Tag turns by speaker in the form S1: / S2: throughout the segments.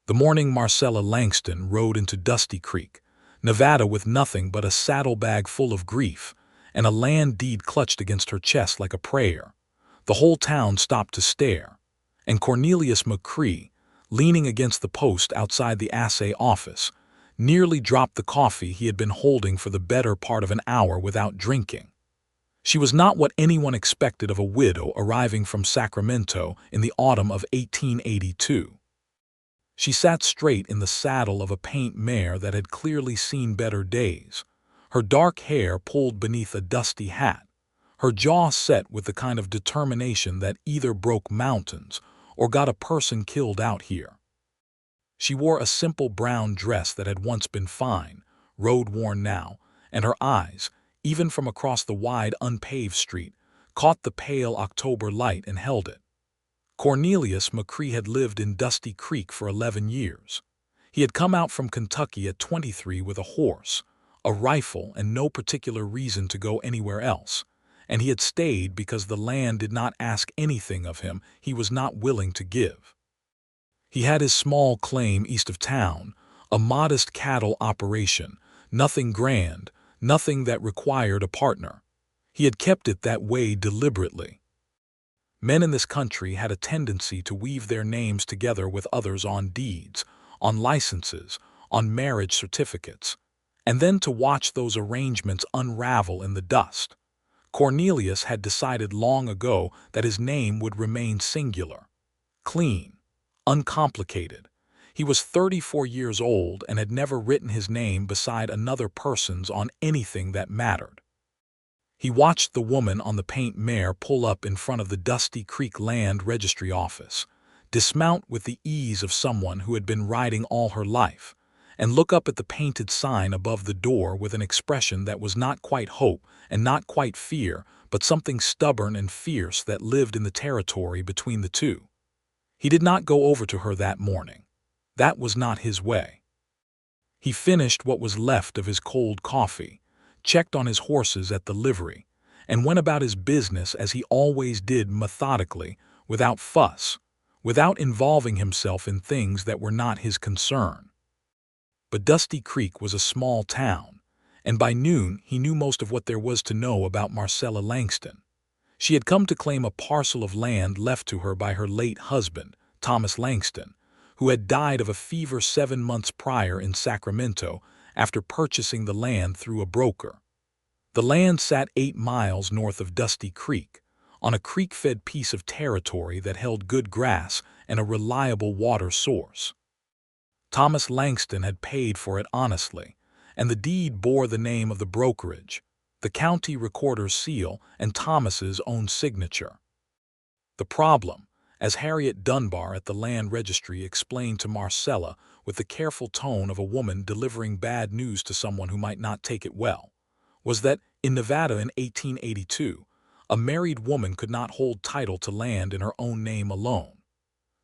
S1: The morning Marcella Langston rode into Dusty Creek, Nevada, with nothing but a saddlebag full of grief and a land deed clutched against her chest like a prayer. The whole town stopped to stare, and Cornelius McCrae, leaning against the post outside the assay office, nearly dropped the coffee he had been holding for the better part of an hour without drinking. She was not what anyone expected of a widow arriving from Sacramento in the autumn of 1882. She sat straight in the saddle of a paint mare that had clearly seen better days, her dark hair pulled beneath a dusty hat, her jaw set with the kind of determination that either broke mountains or got a person killed out here. She wore a simple brown dress that had once been fine, road-worn now, and her eyes, even from across the wide, unpaved street, caught the pale October light and held it. Cornelius McCrae had lived in Dusty Creek for 11 years. He had come out from Kentucky at 23 with a horse, a rifle, and no particular reason to go anywhere else, and he had stayed because the land did not ask anything of him he was not willing to give. He had his small claim east of town, a modest cattle operation, nothing grand, nothing that required a partner. He had kept it that way deliberately. Men in this country had a tendency to weave their names together with others on deeds, on licenses, on marriage certificates, and then to watch those arrangements unravel in the dust. Cornelius had decided long ago that his name would remain singular, clean, uncomplicated. He was 34 years old and had never written his name beside another person's on anything that mattered. He watched the woman on the paint mare pull up in front of the Dusty Creek Land Registry office, dismount with the ease of someone who had been riding all her life, and look up at the painted sign above the door with an expression that was not quite hope and not quite fear, but something stubborn and fierce that lived in the territory between the two. He did not go over to her that morning. That was not his way. He finished what was left of his cold coffee, checked on his horses at the livery, and went about his business as he always did, methodically, without fuss, without involving himself in things that were not his concern. But Dusty Creek was a small town, and by noon he knew most of what there was to know about Marcella Langston. She had come to claim a parcel of land left to her by her late husband, Thomas Langston, who had died of a fever 7 months prior in Sacramento after purchasing the land through a broker. The land sat 8 miles north of Dusty Creek, on a creek-fed piece of territory that held good grass and a reliable water source. Thomas Langston had paid for it honestly, and the deed bore the name of the brokerage, the county recorder's seal, and Thomas's own signature. The problem, as Harriet Dunbar at the land registry explained to Marcella with the careful tone of a woman delivering bad news to someone who might not take it well, was that in Nevada in 1882, a married woman could not hold title to land in her own name alone.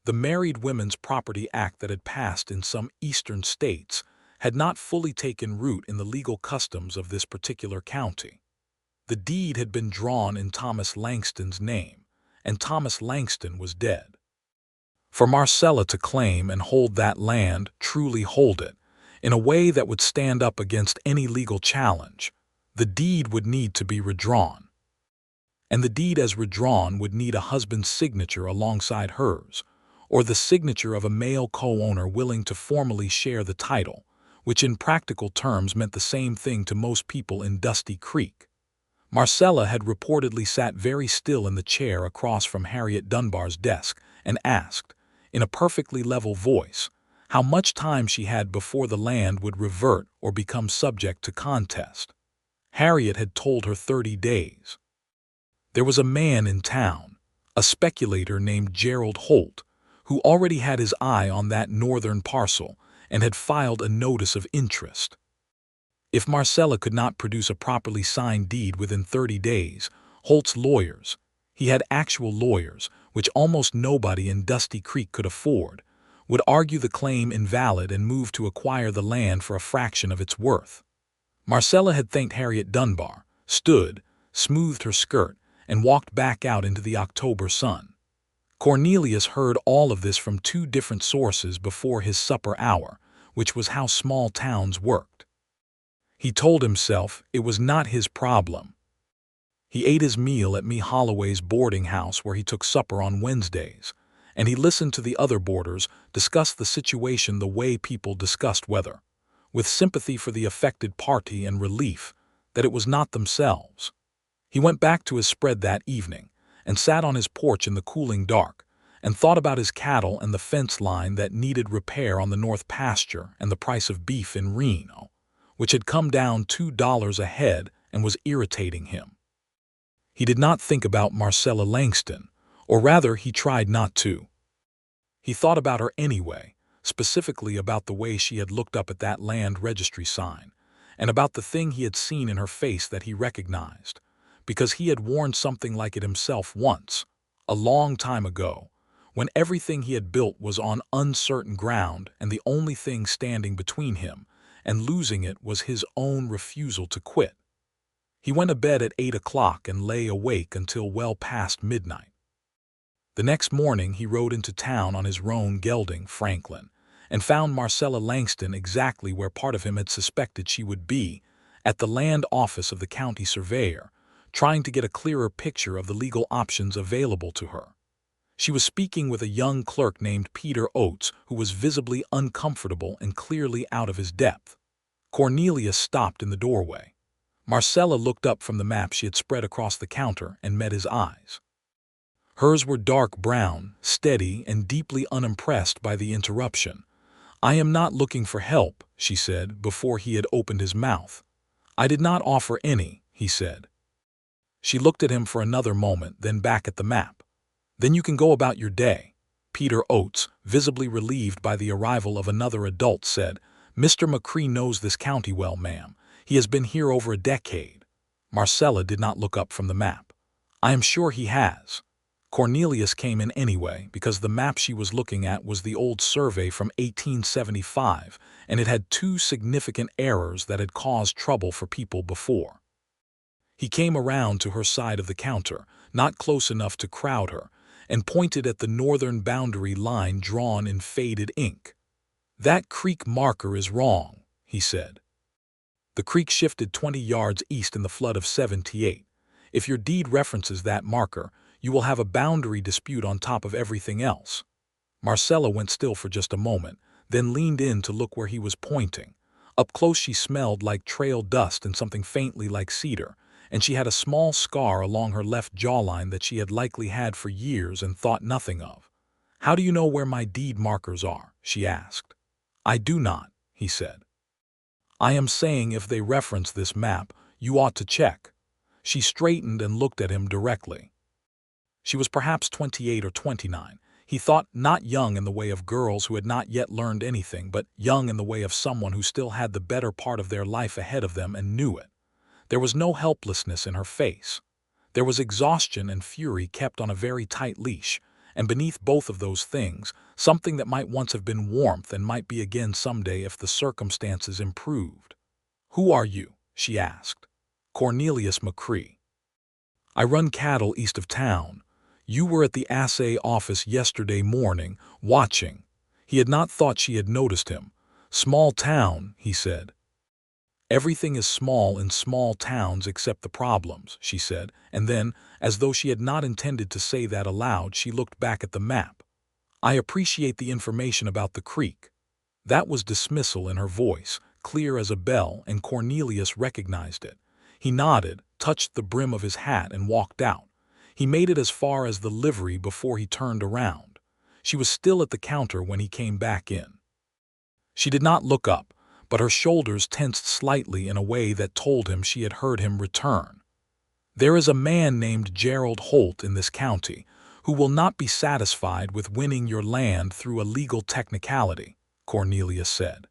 S1: The Married Women's Property Act that had passed in some eastern states had not fully taken root in the legal customs of this particular county. The deed had been drawn in Thomas Langston's name, and Thomas Langston was dead. For Marcella to claim and hold that land, truly hold it, in a way that would stand up against any legal challenge, the deed would need to be redrawn. And the deed as redrawn would need a husband's signature alongside hers, or the signature of a male co-owner willing to formally share the title, which in practical terms meant the same thing to most people in Dusty Creek. Marcella had reportedly sat very still in the chair across from Harriet Dunbar's desk and asked, in a perfectly level voice, how much time she had before the land would revert or become subject to contest. Harriet had told her 30 days. There was a man in town, a speculator named Gerald Holt, who already had his eye on that northern parcel and had filed a notice of interest. If Marcella could not produce a properly signed deed within 30 days, Holt's lawyers, he had actual lawyers, which almost nobody in Dusty Creek could afford, would argue the claim invalid and move to acquire the land for a fraction of its worth. Marcella had thanked Harriet Dunbar, stood, smoothed her skirt, and walked back out into the October sun. Cornelius heard all of this from two different sources before his supper hour, which was how small towns worked. He told himself it was not his problem. He ate his meal at Me Holloway's boarding house where he took supper on Wednesdays, and he listened to the other boarders discuss the situation the way people discussed weather, with sympathy for the affected party and relief that it was not themselves. He went back to his spread that evening and sat on his porch in the cooling dark and thought about his cattle and the fence line that needed repair on the north pasture and the price of beef in Reno, which had come down $2 a head and was irritating him. He did not think about Marcella Langston, or rather he tried not to. He thought about her anyway, specifically about the way she had looked up at that land registry sign, and about the thing he had seen in her face that he recognized, because he had worn something like it himself once, a long time ago, when everything he had built was on uncertain ground and the only thing standing between him and losing it was his own refusal to quit. He went to bed at 8 o'clock and lay awake until well past midnight. The next morning he rode into town on his roan gelding, Franklin, and found Marcella Langston exactly where part of him had suspected she would be, at the land office of the county surveyor, trying to get a clearer picture of the legal options available to her. She was speaking with a young clerk named Peter Oates, who was visibly uncomfortable and clearly out of his depth. Cornelius stopped in the doorway. Marcella looked up from the map she had spread across the counter and met his eyes. Hers were dark brown, steady, and deeply unimpressed by the interruption. "I am not looking for help," she said before he had opened his mouth. "I did not offer any," he said. She looked at him for another moment, then back at the map. "Then you can go about your day." Peter Oates, visibly relieved by the arrival of another adult, said, "Mr. McCrae knows this county well, ma'am. He has been here over a decade." Marcella did not look up from the map. "I am sure he has." Cornelius came in anyway because the map she was looking at was the old survey from 1875, and it had two significant errors that had caused trouble for people before. He came around to her side of the counter, not close enough to crowd her, and pointed at the northern boundary line drawn in faded ink. "That creek marker is wrong," he said. "The creek shifted 20 yards east in the flood of '78. If your deed references that marker, you will have a boundary dispute on top of everything else." Marcella went still for just a moment, then leaned in to look where he was pointing. Up close she smelled like trail dust and something faintly like cedar, and she had a small scar along her left jawline that she had likely had for years and thought nothing of. "How do you know where my deed markers are?" she asked. "I do not," he said. "I am saying if they reference this map, you ought to check." She straightened and looked at him directly. She was perhaps 28 or 29. He thought not young in the way of girls who had not yet learned anything, but young in the way of someone who still had the better part of their life ahead of them and knew it. There was no helplessness in her face. There was exhaustion and fury kept on a very tight leash, and beneath both of those things, something that might once have been warmth and might be again someday if the circumstances improved. "Who are you?" she asked. "Cornelius McCrae. I run cattle east of town. You were at the assay office yesterday morning, watching." He had not thought she had noticed him. "Small town," he said. "Everything is small in small towns except the problems," she said, and then, as though she had not intended to say that aloud, she looked back at the map. "I appreciate the information about the creek." That was dismissal in her voice, clear as a bell, and Cornelius recognized it. He nodded, touched the brim of his hat, and walked out. He made it as far as the livery before he turned around. She was still at the counter when he came back in. She did not look up, but her shoulders tensed slightly in a way that told him she had heard him return. "There is a man named Gerald Holt in this county who will not be satisfied with winning your land through a legal technicality," Cornelius said.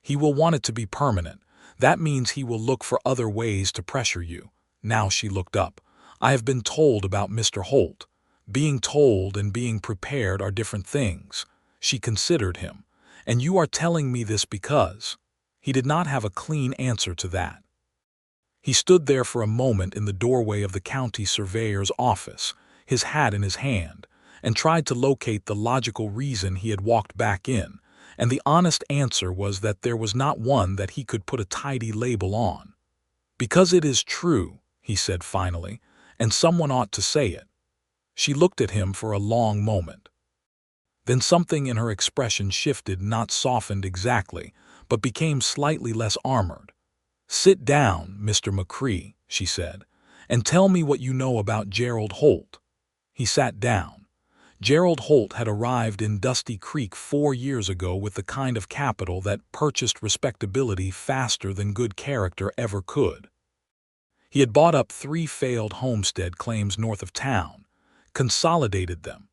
S1: "He will want it to be permanent. That means he will look for other ways to pressure you." Now she looked up. "I have been told about Mr. Holt." Being told and being prepared are different things. She considered him. "And you are telling me this because—" He did not have a clean answer to that. He stood there for a moment in the doorway of the county surveyor's office, his hat in his hand, and tried to locate the logical reason he had walked back in, and the honest answer was that there was not one that he could put a tidy label on. "Because it is true," he said finally, "and someone ought to say it." She looked at him for a long moment. Then something in her expression shifted, not softened exactly, but became slightly less armored. "Sit down, Mr. McCrae," she said, "and tell me what you know about Gerald Holt." He sat down. Gerald Holt had arrived in Dusty Creek 4 years ago with the kind of capital that purchased respectability faster than good character ever could. He had bought up 3 failed homestead claims north of town, consolidated them,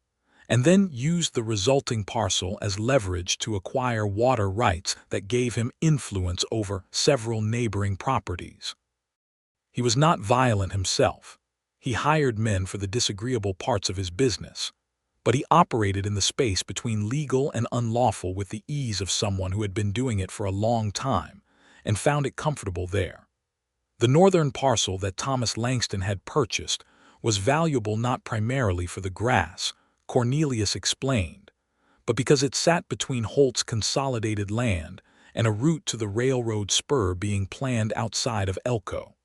S1: and then used the resulting parcel as leverage to acquire water rights that gave him influence over several neighboring properties. He was not violent himself. He hired men for the disagreeable parts of his business, but he operated in the space between legal and unlawful with the ease of someone who had been doing it for a long time and found it comfortable there. The northern parcel that Thomas Langston had purchased was valuable not primarily for the grass, Cornelius explained, but because it sat between Holt's consolidated land and a route to the railroad spur being planned outside of Elko.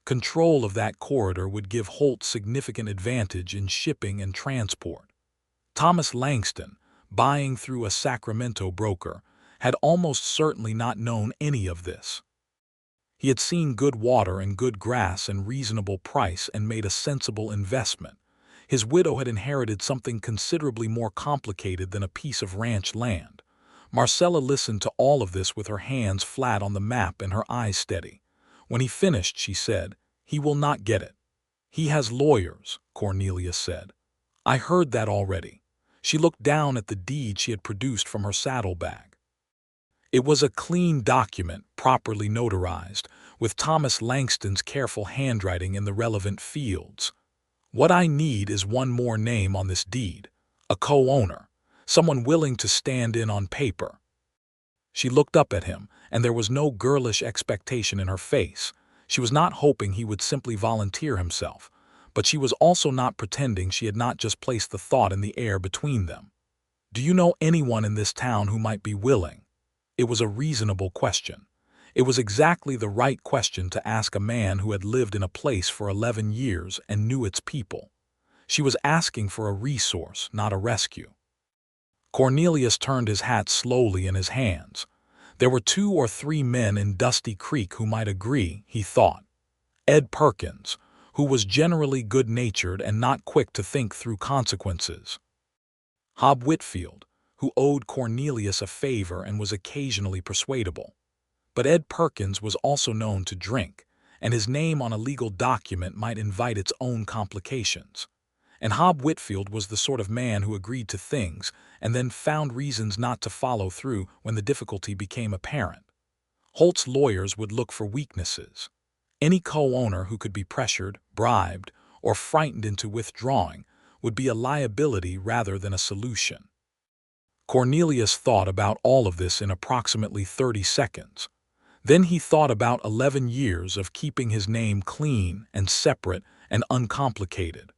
S1: Control of that corridor would give Holt significant advantage in shipping and transport. Thomas Langston, buying through a Sacramento broker, had almost certainly not known any of this. He had seen good water and good grass and reasonable price and made a sensible investment. His widow had inherited something considerably more complicated than a piece of ranch land. Marcella listened to all of this with her hands flat on the map and her eyes steady. When he finished, she said, "He will not get it." "He has lawyers," Cornelius said. "I heard that already." She looked down at the deed she had produced from her saddlebag. It was a clean document, properly notarized, with Thomas Langston's careful handwriting in the relevant fields. "What I need is one more name on this deed, a co-owner, someone willing to stand in on paper." She looked up at him, and there was no girlish expectation in her face. She was not hoping he would simply volunteer himself, but she was also not pretending she had not just placed the thought in the air between them. "Do you know anyone in this town who might be willing?" It was a reasonable question. It was exactly the right question to ask a man who had lived in a place for 11 years and knew its people. She was asking for a resource, not a rescue. Cornelius turned his hat slowly in his hands. There were 2 or 3 men in Dusty Creek who might agree, he thought. Ed Perkins, who was generally good-natured and not quick to think through consequences. Hob Whitfield, who owed Cornelius a favor and was occasionally persuadable. But Ed Perkins was also known to drink, and his name on a legal document might invite its own complications. And Hob Whitfield was the sort of man who agreed to things and then found reasons not to follow through when the difficulty became apparent. Holt's lawyers would look for weaknesses. Any co-owner who could be pressured, bribed, or frightened into withdrawing would be a liability rather than a solution. Cornelius thought about all of this in approximately 30 seconds. Then he thought about 11 years of keeping his name clean and separate and uncomplicated.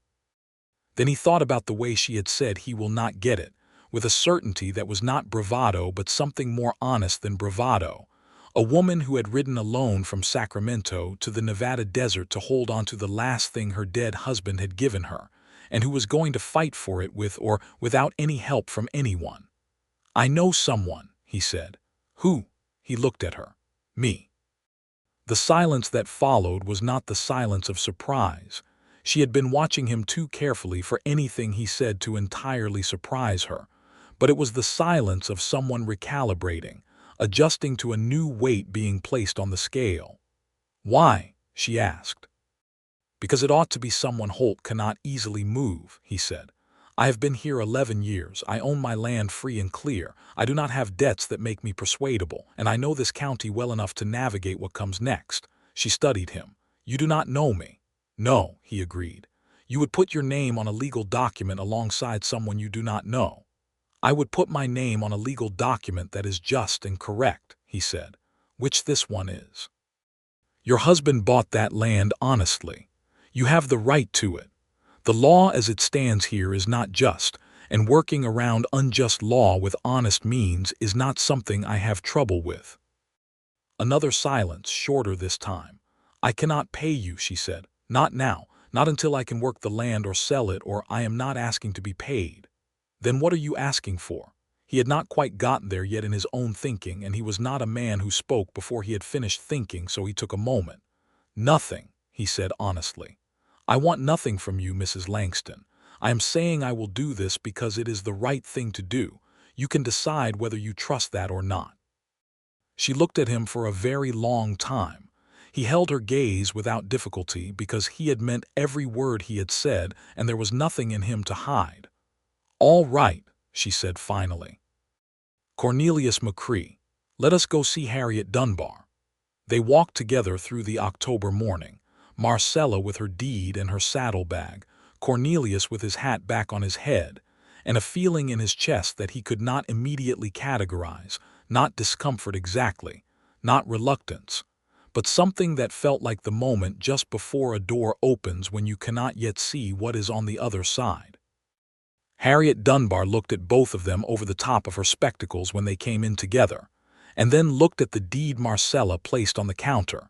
S1: Then he thought about the way she had said he will not get it, with a certainty that was not bravado but something more honest than bravado. A woman who had ridden alone from Sacramento to the Nevada desert to hold on to the last thing her dead husband had given her, and who was going to fight for it with or without any help from anyone. "I know someone," he said. "Who?" He looked at her. "Me." The silence that followed was not the silence of surprise. She had been watching him too carefully for anything he said to entirely surprise her, but it was the silence of someone recalibrating, adjusting to a new weight being placed on the scale. "Why?" she asked. "Because it ought to be someone Holt cannot easily move," he said. "I have been here 11 years, I own my land free and clear, I do not have debts that make me persuadable, and I know this county well enough to navigate what comes next." She studied him. "You do not know me." "No," he agreed. "You would put your name on a legal document alongside someone you do not know." "I would put my name on a legal document that is just and correct," he said. "Which this one is. Your husband bought that land honestly. You have the right to it. The law as it stands here is not just, and working around unjust law with honest means is not something I have trouble with." Another silence, shorter this time. "I cannot pay you," she said. "Not now, not until I can work the land or sell it, or I am not asking to be paid." "Then what are you asking for?" He had not quite gotten there yet in his own thinking, and he was not a man who spoke before he had finished thinking, so he took a moment. "Nothing," he said honestly. "I want nothing from you, Mrs. Langston. I am saying I will do this because it is the right thing to do. You can decide whether you trust that or not." She looked at him for a very long time. He held her gaze without difficulty because he had meant every word he had said, and there was nothing in him to hide. "All right," she said finally. "Cornelius McCrae, let us go see Harriet Dunbar." They walked together through the October morning, Marcella with her deed and her saddlebag, Cornelius with his hat back on his head, and a feeling in his chest that he could not immediately categorize, not discomfort exactly, not reluctance, but something that felt like the moment just before a door opens when you cannot yet see what is on the other side. Harriet Dunbar looked at both of them over the top of her spectacles when they came in together, and then looked at the deed Marcella placed on the counter,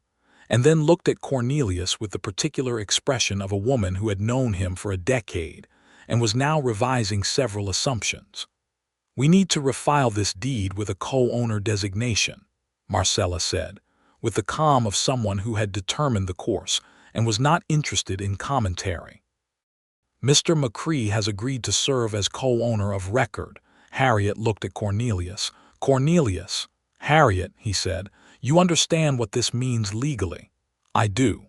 S1: and then looked at Cornelius with the particular expression of a woman who had known him for a decade and was now revising several assumptions. "We need to refile this deed with a co-owner designation," Marcella said, with the calm of someone who had determined the course and was not interested in commentary. "Mr. McCrae has agreed to serve as co-owner of record." Harriet looked at Cornelius. "Cornelius, Harriet," he said, "you understand what this means legally." "I do."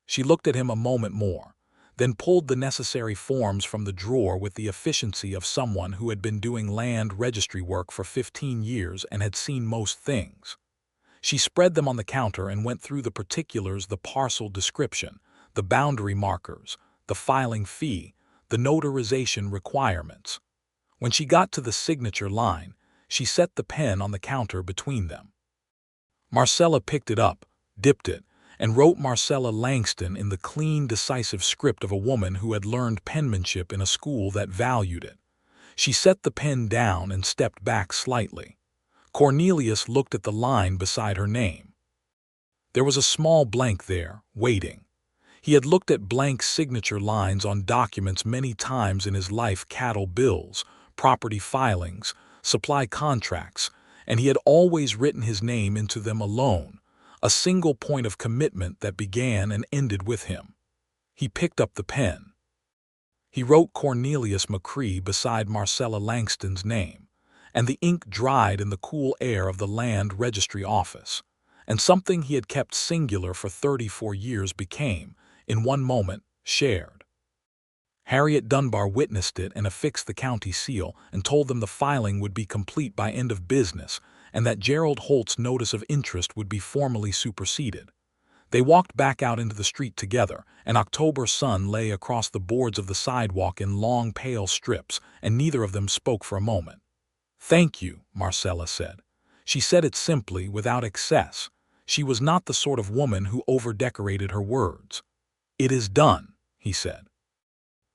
S1: She looked at him a moment more, then pulled the necessary forms from the drawer with the efficiency of someone who had been doing land registry work for 15 years and had seen most things. She spread them on the counter and went through the particulars: the parcel description, the boundary markers, the filing fee, the notarization requirements. When she got to the signature line, she set the pen on the counter between them. Marcella picked it up, dipped it, and wrote Marcella Langston in the clean, decisive script of a woman who had learned penmanship in a school that valued it. She set the pen down and stepped back slightly. Cornelius looked at the line beside her name. There was a small blank there, waiting. He had looked at blank signature lines on documents many times in his life: cattle bills, property filings, supply contracts, and he had always written his name into them alone, a single point of commitment that began and ended with him. He picked up the pen. He wrote Cornelius McCrae beside Marcella Langston's name, and the ink dried in the cool air of the land registry office, and something he had kept singular for 34 years became, in one moment, shared. Harriet Dunbar witnessed it and affixed the county seal and told them the filing would be complete by end of business and that Gerald Holt's notice of interest would be formally superseded. They walked back out into the street together. An October sun lay across the boards of the sidewalk in long, pale strips, and neither of them spoke for a moment. "Thank you," Marcella said. She said it simply, without excess. She was not the sort of woman who over-decorated her words. "It is done," he said.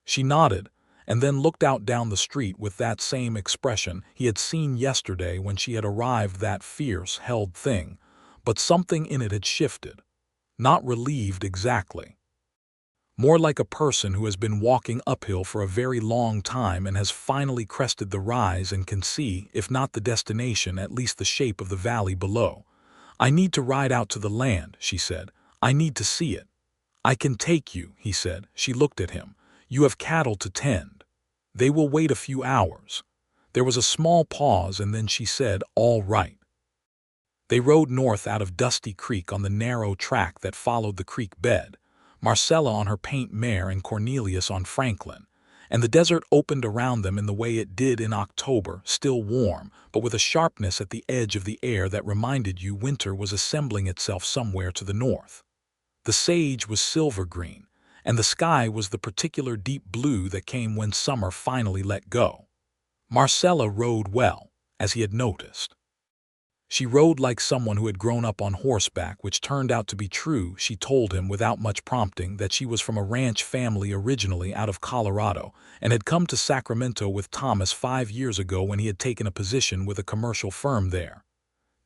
S1: She nodded, and then looked out down the street with that same expression he had seen yesterday when she had arrived, that fierce, held thing, but something in it had shifted. Not relieved exactly. More like a person who has been walking uphill for a very long time and has finally crested the rise and can see, if not the destination, at least the shape of the valley below. "I need to ride out to the land," she said. "I need to see it." "I can take you," he said. She looked at him. "You have cattle to tend. They will wait a few hours." There was a small pause, and then she said, "All right." They rode north out of Dusty Creek on the narrow track that followed the creek bed, Marcella on her paint mare and Cornelius on Franklin, and the desert opened around them in the way it did in October, still warm, but with a sharpness at the edge of the air that reminded you winter was assembling itself somewhere to the north. The sage was silver green, and the sky was the particular deep blue that came when summer finally let go. Marcella rode well, as he had noticed. She rode like someone who had grown up on horseback, which turned out to be true. She told him without much prompting that she was from a ranch family originally out of Colorado and had come to Sacramento with Thomas 5 years ago when he had taken a position with a commercial firm there.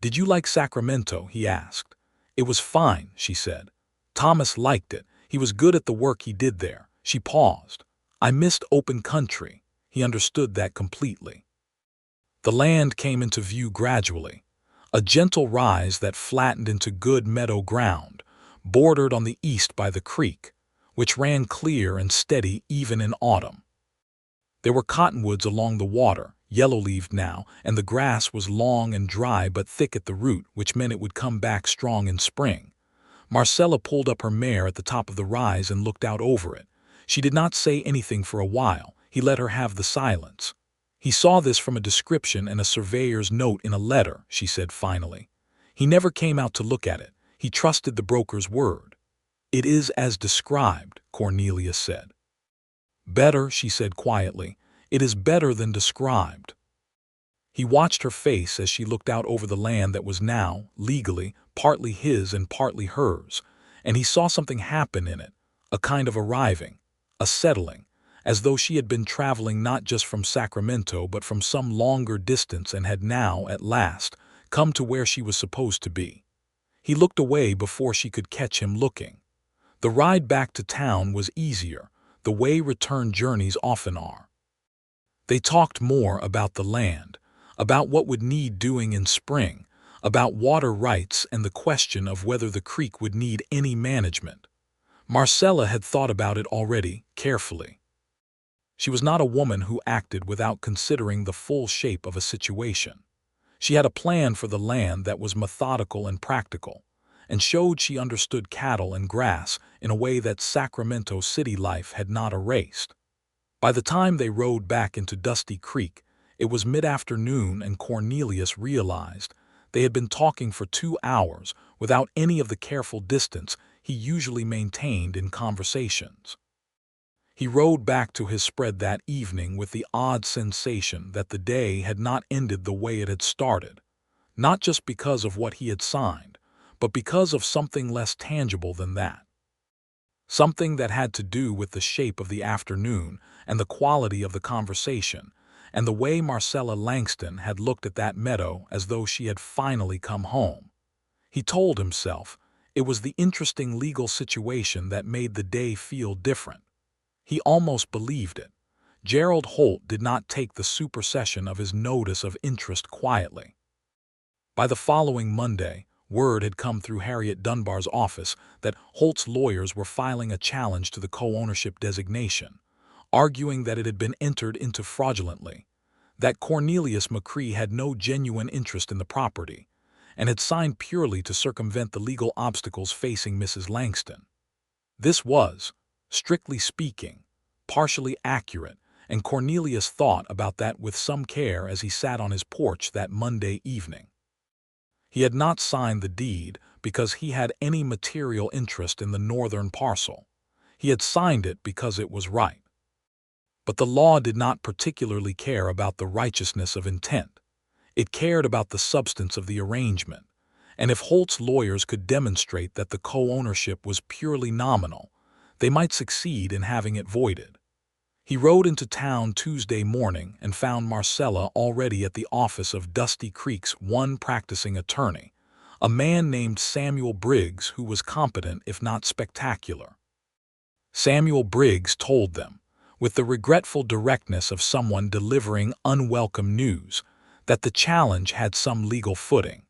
S1: "Did you like Sacramento?" he asked. "It was fine," she said. "Thomas liked it. He was good at the work he did there." She paused. "I missed open country." He understood that completely. The land came into view gradually. A gentle rise that flattened into good meadow ground, bordered on the east by the creek, which ran clear and steady even in autumn. There were cottonwoods along the water, yellow-leaved now, and the grass was long and dry but thick at the root, which meant it would come back strong in spring. Marcella pulled up her mare at the top of the rise and looked out over it. She did not say anything for a while. He let her have the silence. "He saw this from a description and a surveyor's note in a letter," she said finally. "He never came out to look at it. He trusted the broker's word." "It is as described," Cornelius said. "Better," she said quietly. "It is better than described." He watched her face as she looked out over the land that was now, legally, partly his and partly hers, and he saw something happen in it, a kind of arriving, a settling, as though she had been traveling not just from Sacramento but from some longer distance and had now, at last, come to where she was supposed to be. He looked away before she could catch him looking. The ride back to town was easier, the way return journeys often are. They talked more about the land, about what would need doing in spring, about water rights and the question of whether the creek would need any management. Marcella had thought about it already, carefully. She was not a woman who acted without considering the full shape of a situation. She had a plan for the land that was methodical and practical, and showed she understood cattle and grass in a way that Sacramento city life had not erased. By the time they rode back into Dusty Creek, it was mid-afternoon and Cornelius realized they had been talking for 2 hours without any of the careful distance he usually maintained in conversations. He rode back to his spread that evening with the odd sensation that the day had not ended the way it had started, not just because of what he had signed, but because of something less tangible than that. Something that had to do with the shape of the afternoon and the quality of the conversation, and the way Marcella Langston had looked at that meadow as though she had finally come home. He told himself it was the interesting legal situation that made the day feel different. He almost believed it. Gerald Holt did not take the supersession of his notice of interest quietly. By the following Monday, word had come through Harriet Dunbar's office that Holt's lawyers were filing a challenge to the co-ownership designation, arguing that it had been entered into fraudulently, that Cornelius McCrae had no genuine interest in the property, and had signed purely to circumvent the legal obstacles facing Mrs. Langston. This was, strictly speaking, partially accurate, and Cornelius thought about that with some care as he sat on his porch that Monday evening. He had not signed the deed because he had any material interest in the northern parcel. He had signed it because it was right. But the law did not particularly care about the righteousness of intent. It cared about the substance of the arrangement, and if Holt's lawyers could demonstrate that the co-ownership was purely nominal, they might succeed in having it voided. He rode into town Tuesday morning and found Marcella already at the office of Dusty Creek's one practicing attorney, a man named Samuel Briggs who was competent if not spectacular. Samuel Briggs told them, with the regretful directness of someone delivering unwelcome news, that the challenge had some legal footing.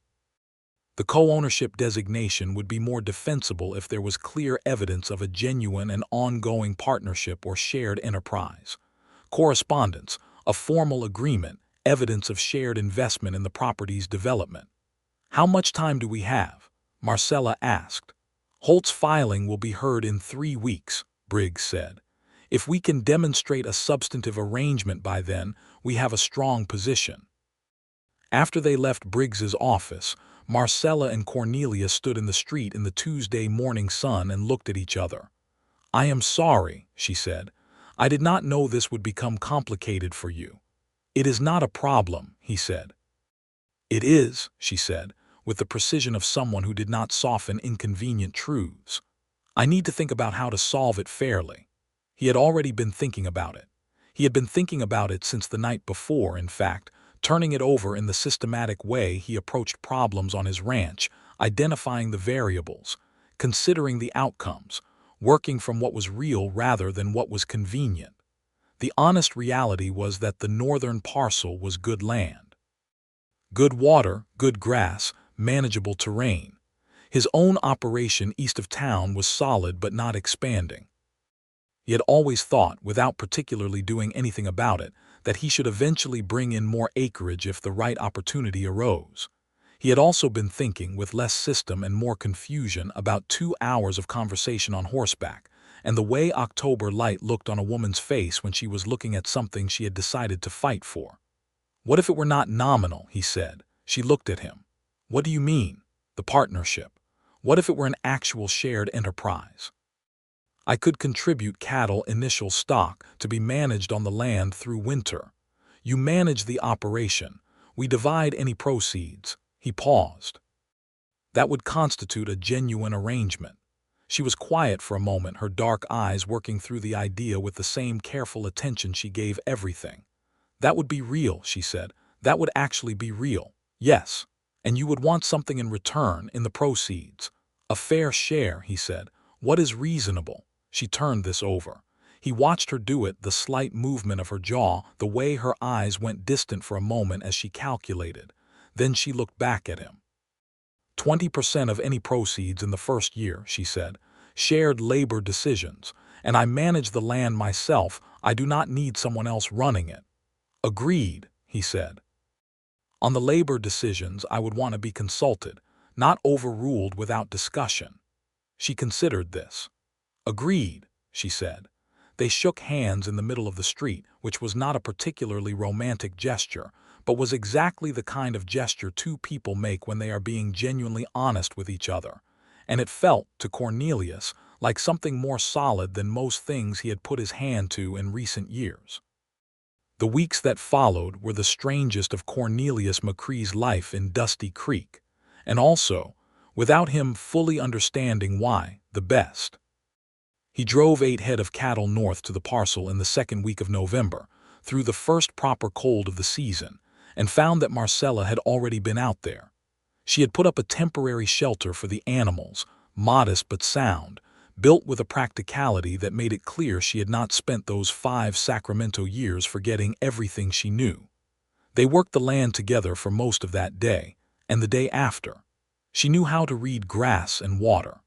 S1: The co-ownership designation would be more defensible if there was clear evidence of a genuine and ongoing partnership or shared enterprise. Correspondence, a formal agreement, evidence of shared investment in the property's development. "How much time do we have?" Marcella asked. "Holt's filing will be heard in 3 weeks," Briggs said. "If we can demonstrate a substantive arrangement by then, we have a strong position." After they left Briggs's office, Marcella and Cornelius stood in the street in the Tuesday morning sun and looked at each other. "I am sorry," she said. "I did not know this would become complicated for you." "It is not a problem," he said. "It is," she said, with the precision of someone who did not soften inconvenient truths. "I need to think about how to solve it fairly." He had already been thinking about it. He had been thinking about it since the night before, in fact, turning it over in the systematic way he approached problems on his ranch, identifying the variables, considering the outcomes, working from what was real rather than what was convenient. The honest reality was that the northern parcel was good land. Good water, good grass, manageable terrain. His own operation east of town was solid but not expanding. He had always thought, without particularly doing anything about it, that he should eventually bring in more acreage if the right opportunity arose. He had also been thinking, with less system and more confusion, about 2 hours of conversation on horseback, and the way October light looked on a woman's face when she was looking at something she had decided to fight for. "What if it were not nominal?" he said. She looked at him. "What do you mean?" "The partnership. What if it were an actual shared enterprise? I could contribute cattle initial stock to be managed on the land through winter. You manage the operation. We divide any proceeds." He paused. "That would constitute a genuine arrangement." She was quiet for a moment, her dark eyes working through the idea with the same careful attention she gave everything. "That would be real," she said. "That would actually be real. Yes. And you would want something in return, in the proceeds." "A fair share," he said. "What is reasonable?" She turned this over. He watched her do it, the slight movement of her jaw, the way her eyes went distant for a moment as she calculated. Then she looked back at him. 20% of any proceeds in the first year," she said. "Shared labor decisions. And I manage the land myself. I do not need someone else running it." "Agreed," he said. "On the labor decisions, I would want to be consulted, not overruled without discussion." She considered this. "Agreed," she said. They shook hands in the middle of the street, which was not a particularly romantic gesture, but was exactly the kind of gesture two people make when they are being genuinely honest with each other. And it felt, to Cornelius, like something more solid than most things he had put his hand to in recent years. The weeks that followed were the strangest of Cornelius McCrae's life in Dusty Creek, and also, without him fully understanding why, the best. He drove 8 head of cattle north to the parcel in the second week of November, through the first proper cold of the season, and found that Marcella had already been out there. She had put up a temporary shelter for the animals, modest but sound, built with a practicality that made it clear she had not spent those 5 Sacramento years forgetting everything she knew. They worked the land together for most of that day, and the day after. She knew how to read grass and water.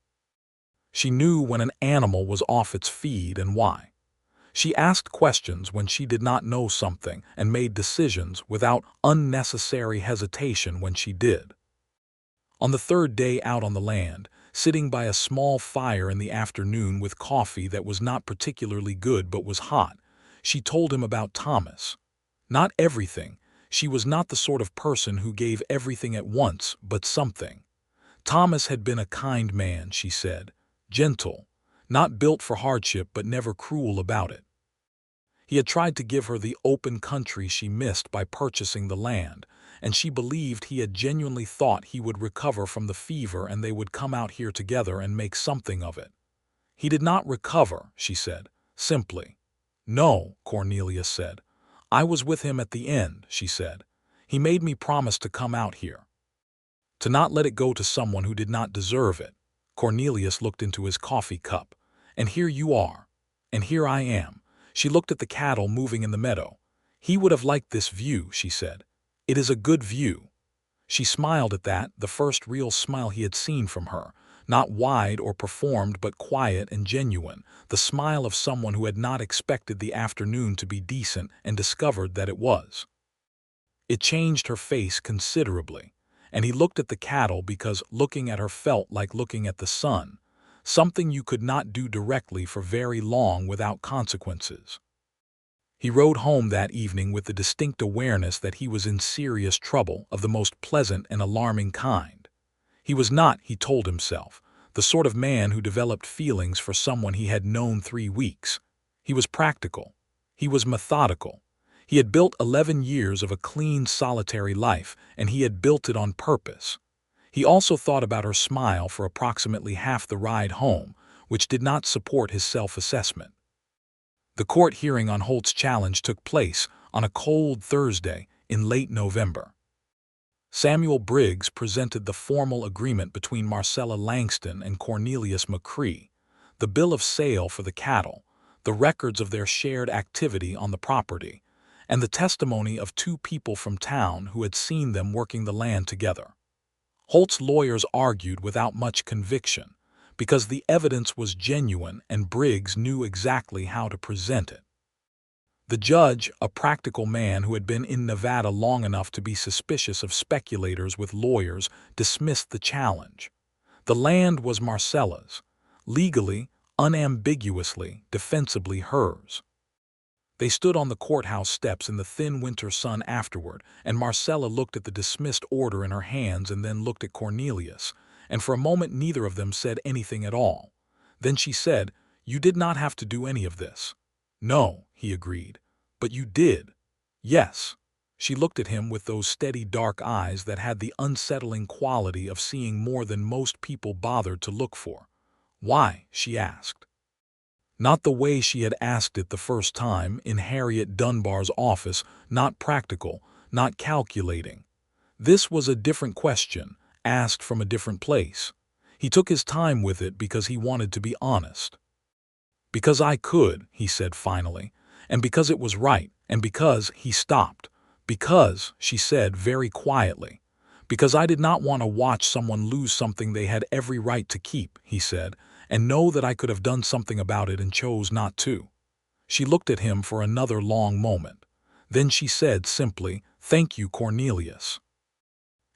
S1: She knew when an animal was off its feed and why. She asked questions when she did not know something and made decisions without unnecessary hesitation when she did. On the third day out on the land, sitting by a small fire in the afternoon with coffee that was not particularly good but was hot, she told him about Thomas. Not everything. She was not the sort of person who gave everything at once, but something. Thomas had been a kind man, she said. Gentle, not built for hardship but never cruel about it. He had tried to give her the open country she missed by purchasing the land, and she believed he had genuinely thought he would recover from the fever and they would come out here together and make something of it. He did not recover, she said, simply. "No," Cornelius said. "I was with him at the end," she said. "He made me promise to come out here. To not let it go to someone who did not deserve it." Cornelius looked into his coffee cup. "And here you are. And here I am." She looked at the cattle moving in the meadow. "He would have liked this view," she said. "It is a good view." She smiled at that, the first real smile he had seen from her, not wide or performed but quiet and genuine, the smile of someone who had not expected the afternoon to be decent and discovered that it was. It changed her face considerably, and he looked at the cattle because looking at her felt like looking at the sun, something you could not do directly for very long without consequences. He rode home that evening with the distinct awareness that he was in serious trouble of the most pleasant and alarming kind. He was not, he told himself, the sort of man who developed feelings for someone he had known 3 weeks. He was practical. He was methodical. He had built 11 years of a clean, solitary life, and he had built it on purpose. He also thought about her smile for approximately half the ride home, which did not support his self-assessment. The court hearing on Holt's challenge took place on a cold Thursday in late November. Samuel Briggs presented the formal agreement between Marcella Langston and Cornelius McCrae, the bill of sale for the cattle, the records of their shared activity on the property, and the testimony of two people from town who had seen them working the land together. Holt's lawyers argued without much conviction, because the evidence was genuine and Briggs knew exactly how to present it. The judge, a practical man who had been in Nevada long enough to be suspicious of speculators with lawyers, dismissed the challenge. The land was Marcella's, legally, unambiguously, defensibly hers. They stood on the courthouse steps in the thin winter sun afterward, and Marcella looked at the dismissed order in her hands and then looked at Cornelius, and for a moment neither of them said anything at all. Then she said, "You did not have to do any of this." "No," he agreed. "But you did." "Yes." She looked at him with those steady dark eyes that had the unsettling quality of seeing more than most people bothered to look for. "Why?" she asked. Not the way she had asked it the first time in Harriet Dunbar's office, not practical, not calculating. This was a different question, asked from a different place. He took his time with it because he wanted to be honest. "Because I could," he said finally, "and because it was right, and because," he stopped. "Because," she said very quietly. "Because I did not want to watch someone lose something they had every right to keep," he said, "and know that I could have done something about it and chose not to." She looked at him for another long moment. Then she said simply, "Thank you, Cornelius."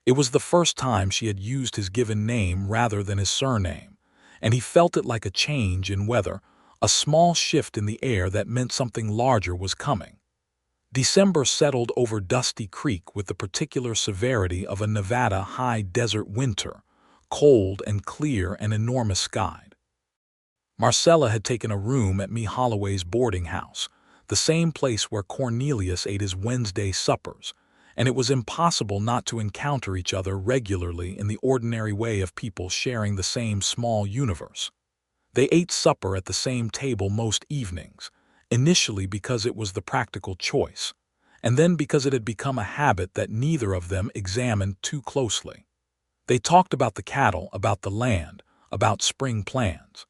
S1: It was the first time she had used his given name rather than his surname, and he felt it like a change in weather, a small shift in the air that meant something larger was coming. December settled over Dusty Creek with the particular severity of a Nevada high desert winter, cold and clear and enormous skied. Marcella had taken a room at Me Holloway's boarding house, the same place where Cornelius ate his Wednesday suppers, and it was impossible not to encounter each other regularly in the ordinary way of people sharing the same small universe. They ate supper at the same table most evenings, initially because it was the practical choice, and then because it had become a habit that neither of them examined too closely. They talked about the cattle, about the land, about spring plans.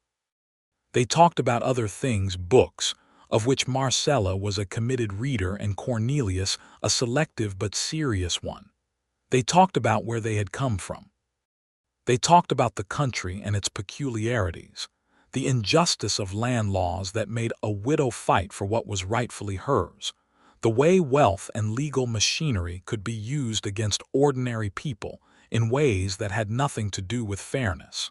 S1: They talked about other things, books, of which Marcella was a committed reader and Cornelius a selective but serious one. They talked about where they had come from. They talked about the country and its peculiarities, the injustice of land laws that made a widow fight for what was rightfully hers, the way wealth and legal machinery could be used against ordinary people in ways that had nothing to do with fairness.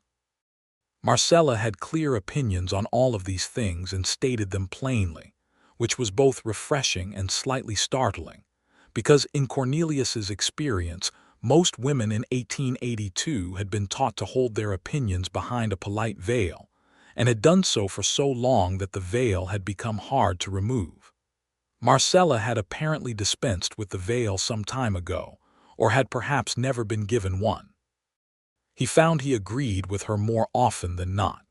S1: Marcella had clear opinions on all of these things and stated them plainly, which was both refreshing and slightly startling, because in Cornelius's experience, most women in 1882 had been taught to hold their opinions behind a polite veil, and had done so for so long that the veil had become hard to remove. Marcella had apparently dispensed with the veil some time ago, or had perhaps never been given one. He found he agreed with her more often than not.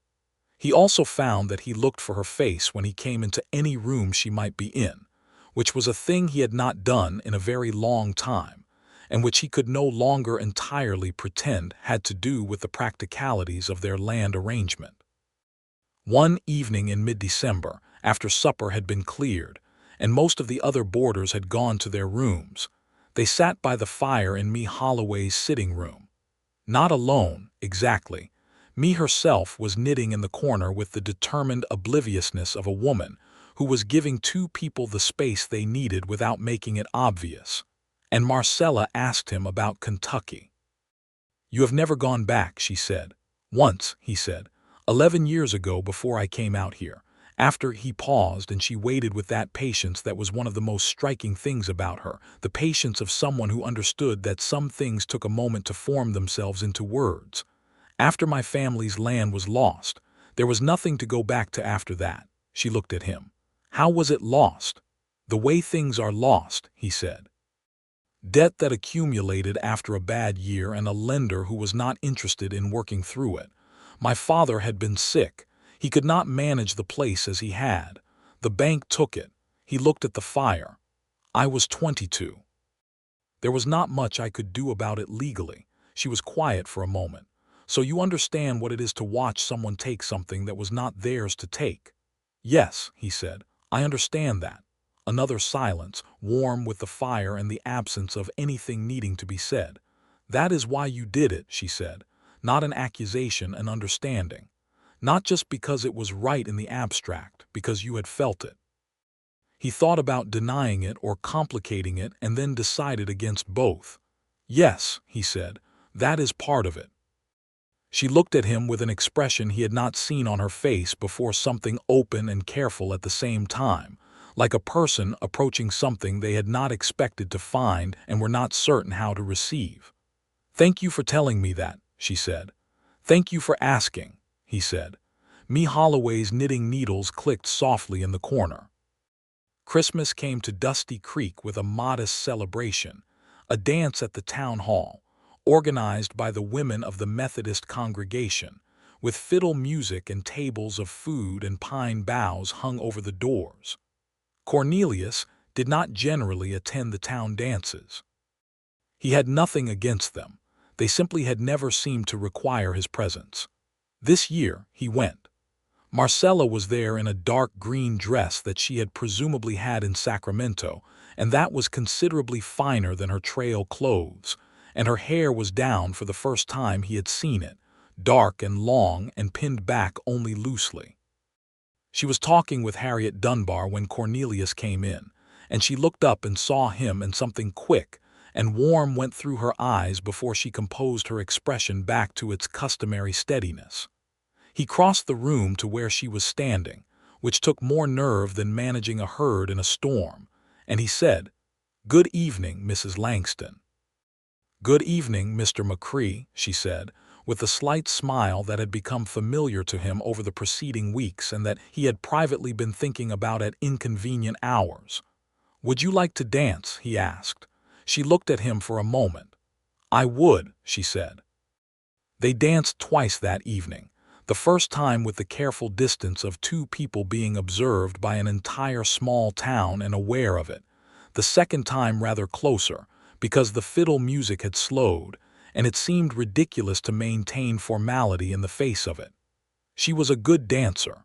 S1: He also found that he looked for her face when he came into any room she might be in, which was a thing he had not done in a very long time, and which he could no longer entirely pretend had to do with the practicalities of their land arrangement. One evening in mid-December, after supper had been cleared, and most of the other boarders had gone to their rooms, they sat by the fire in Me Holloway's sitting room. Not alone, exactly. Me herself was knitting in the corner with the determined obliviousness of a woman who was giving two people the space they needed without making it obvious. And Marcella asked him about Kentucky. "You have never gone back," she said. "Once," he said. 11 years ago before I came out here." After he paused and she waited with that patience that was one of the most striking things about her, the patience of someone who understood that some things took a moment to form themselves into words. "After my family's land was lost, there was nothing to go back to after that." She looked at him. "How was it lost?" The way things are lost, he said. Debt that accumulated after a bad year and a lender who was not interested in working through it. My father had been sick. He could not manage the place as he had. The bank took it. He looked at the fire. I was 22. There was not much I could do about it legally. She was quiet for a moment. So you understand what it is to watch someone take something that was not theirs to take. Yes, he said, I understand that. Another silence, warm with the fire and the absence of anything needing to be said. That is why you did it, she said. Not an accusation, an understanding. Not just because it was right in the abstract, because you had felt it. He thought about denying it or complicating it and then decided against both. Yes, he said, that is part of it. She looked at him with an expression he had not seen on her face before, something open and careful at the same time, like a person approaching something they had not expected to find and were not certain how to receive. Thank you for telling me that, she said. Thank you for asking, he said. Me Holloway's knitting needles clicked softly in the corner. Christmas came to Dusty Creek with a modest celebration, a dance at the town hall, organized by the women of the Methodist congregation, with fiddle music and tables of food and pine boughs hung over the doors. Cornelius did not generally attend the town dances. He had nothing against them. They simply had never seemed to require his presence. This year, he went. Marcella was there in a dark green dress that she had presumably had in Sacramento, and that was considerably finer than her trail clothes, and her hair was down for the first time he had seen it, dark and long and pinned back only loosely. She was talking with Harriet Dunbar when Cornelius came in, and she looked up and saw him, and something quick and warm went through her eyes before she composed her expression back to its customary steadiness. He crossed the room to where she was standing, which took more nerve than managing a herd in a storm, and he said, "Good evening, Mrs. Langston." "Good evening, Mr. McCrae," she said, with a slight smile that had become familiar to him over the preceding weeks and that he had privately been thinking about at inconvenient hours. "Would you like to dance?" he asked. She looked at him for a moment. "I would," she said. They danced twice that evening, the first time with the careful distance of two people being observed by an entire small town and aware of it, the second time rather closer, because the fiddle music had slowed, and it seemed ridiculous to maintain formality in the face of it. She was a good dancer.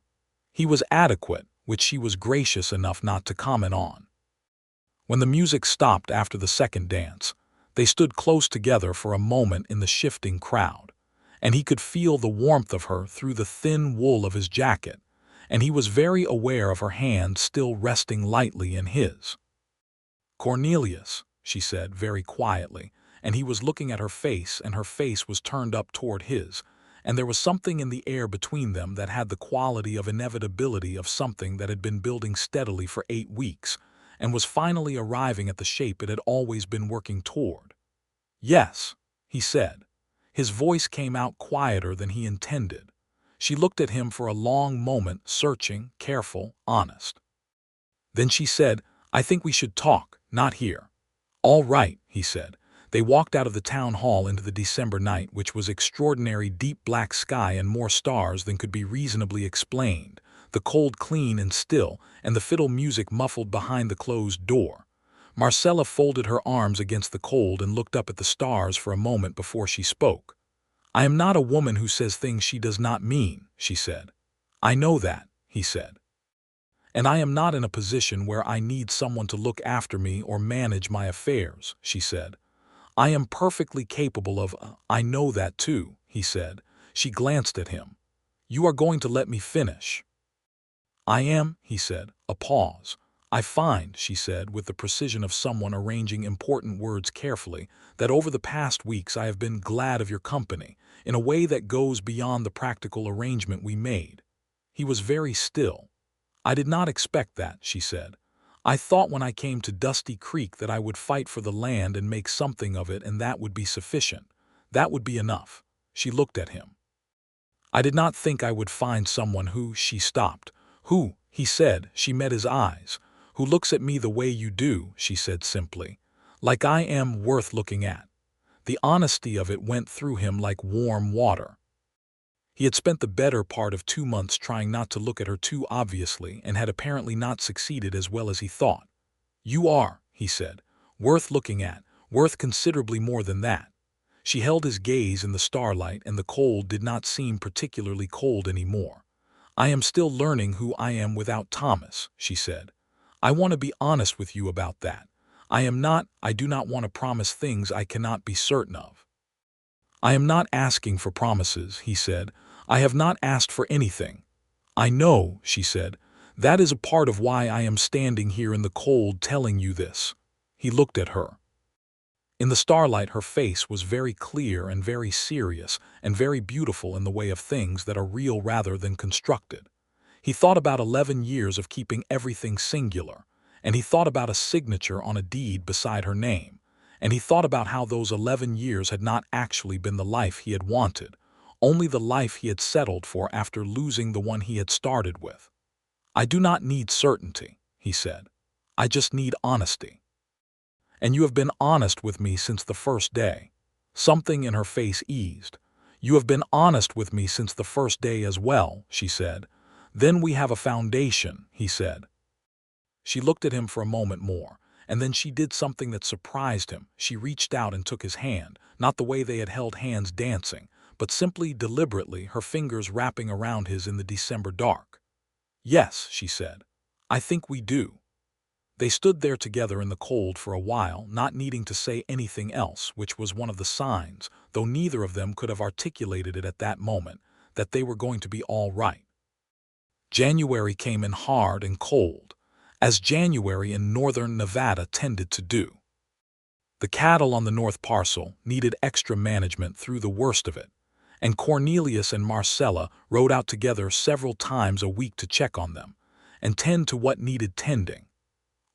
S1: He was adequate, which she was gracious enough not to comment on. When the music stopped after the second dance, they stood close together for a moment in the shifting crowd, and he could feel the warmth of her through the thin wool of his jacket, and he was very aware of her hand still resting lightly in his. "Cornelius," she said very quietly, and he was looking at her face, and her face was turned up toward his, and there was something in the air between them that had the quality of inevitability of something that had been building steadily for 8 weeks, and was finally arriving at the shape it had always been working toward. "Yes," he said. His voice came out quieter than he intended. She looked at him for a long moment, searching, careful, honest. Then she said, "I think we should talk, not here." "All right," he said. They walked out of the town hall into the December night, which was extraordinary deep black sky and more stars than could be reasonably explained, the cold clean and still, and the fiddle music muffled behind the closed door. Marcella folded her arms against the cold and looked up at the stars for a moment before she spoke. "I am not a woman who says things she does not mean," she said. "I know that," he said. "And I am not in a position where I need someone to look after me or manage my affairs," she said. "I am perfectly capable of—" "I know that too," he said. She glanced at him. "You are going to let me finish." "I am," he said. A pause. "I find," she said, with the precision of someone arranging important words carefully, "that over the past weeks I have been glad of your company, in a way that goes beyond the practical arrangement we made." He was very still. "I did not expect that," she said. "I thought when I came to Dusty Creek that I would fight for the land and make something of it, and that would be sufficient. That would be enough." She looked at him. "I did not think I would find someone who—" She stopped. "Who," he said. She met his eyes. who looks at me the way you do," she said simply, "like I am worth looking at." The honesty of it went through him like warm water. He had spent the better part of 2 months trying not to look at her too obviously and had apparently not succeeded as well as he thought. "You are," he said, "worth looking at, worth considerably more than that." She held his gaze in the starlight, and the cold did not seem particularly cold anymore. "I am still learning who I am without Thomas," she said. "I want to be honest with you about that. I do not want to promise things I cannot be certain of." "I am not asking for promises," he said. "I have not asked for anything." "I know," she said. "That is a part of why I am standing here in the cold telling you this." He looked at her. In the starlight her face was very clear and very serious and very beautiful in the way of things that are real rather than constructed. He thought about 11 years of keeping everything singular, and he thought about a signature on a deed beside her name, and he thought about how those 11 years had not actually been the life he had wanted, only the life he had settled for after losing the one he had started with. "I do not need certainty," he said. "I just need honesty." "And you have been honest with me since the first day." Something in her face eased. "You have been honest with me since the first day as well," she said. "Then we have a foundation," he said. She looked at him for a moment more, and then she did something that surprised him. She reached out and took his hand, not the way they had held hands dancing, but simply deliberately, her fingers wrapping around his in the December dark. "Yes," she said. "I think we do." They stood there together in the cold for a while, not needing to say anything else, which was one of the signs, though neither of them could have articulated it at that moment, that they were going to be all right. January came in hard and cold, as January in northern Nevada tended to do. The cattle on the north parcel needed extra management through the worst of it, and Cornelius and Marcella rode out together several times a week to check on them and tend to what needed tending.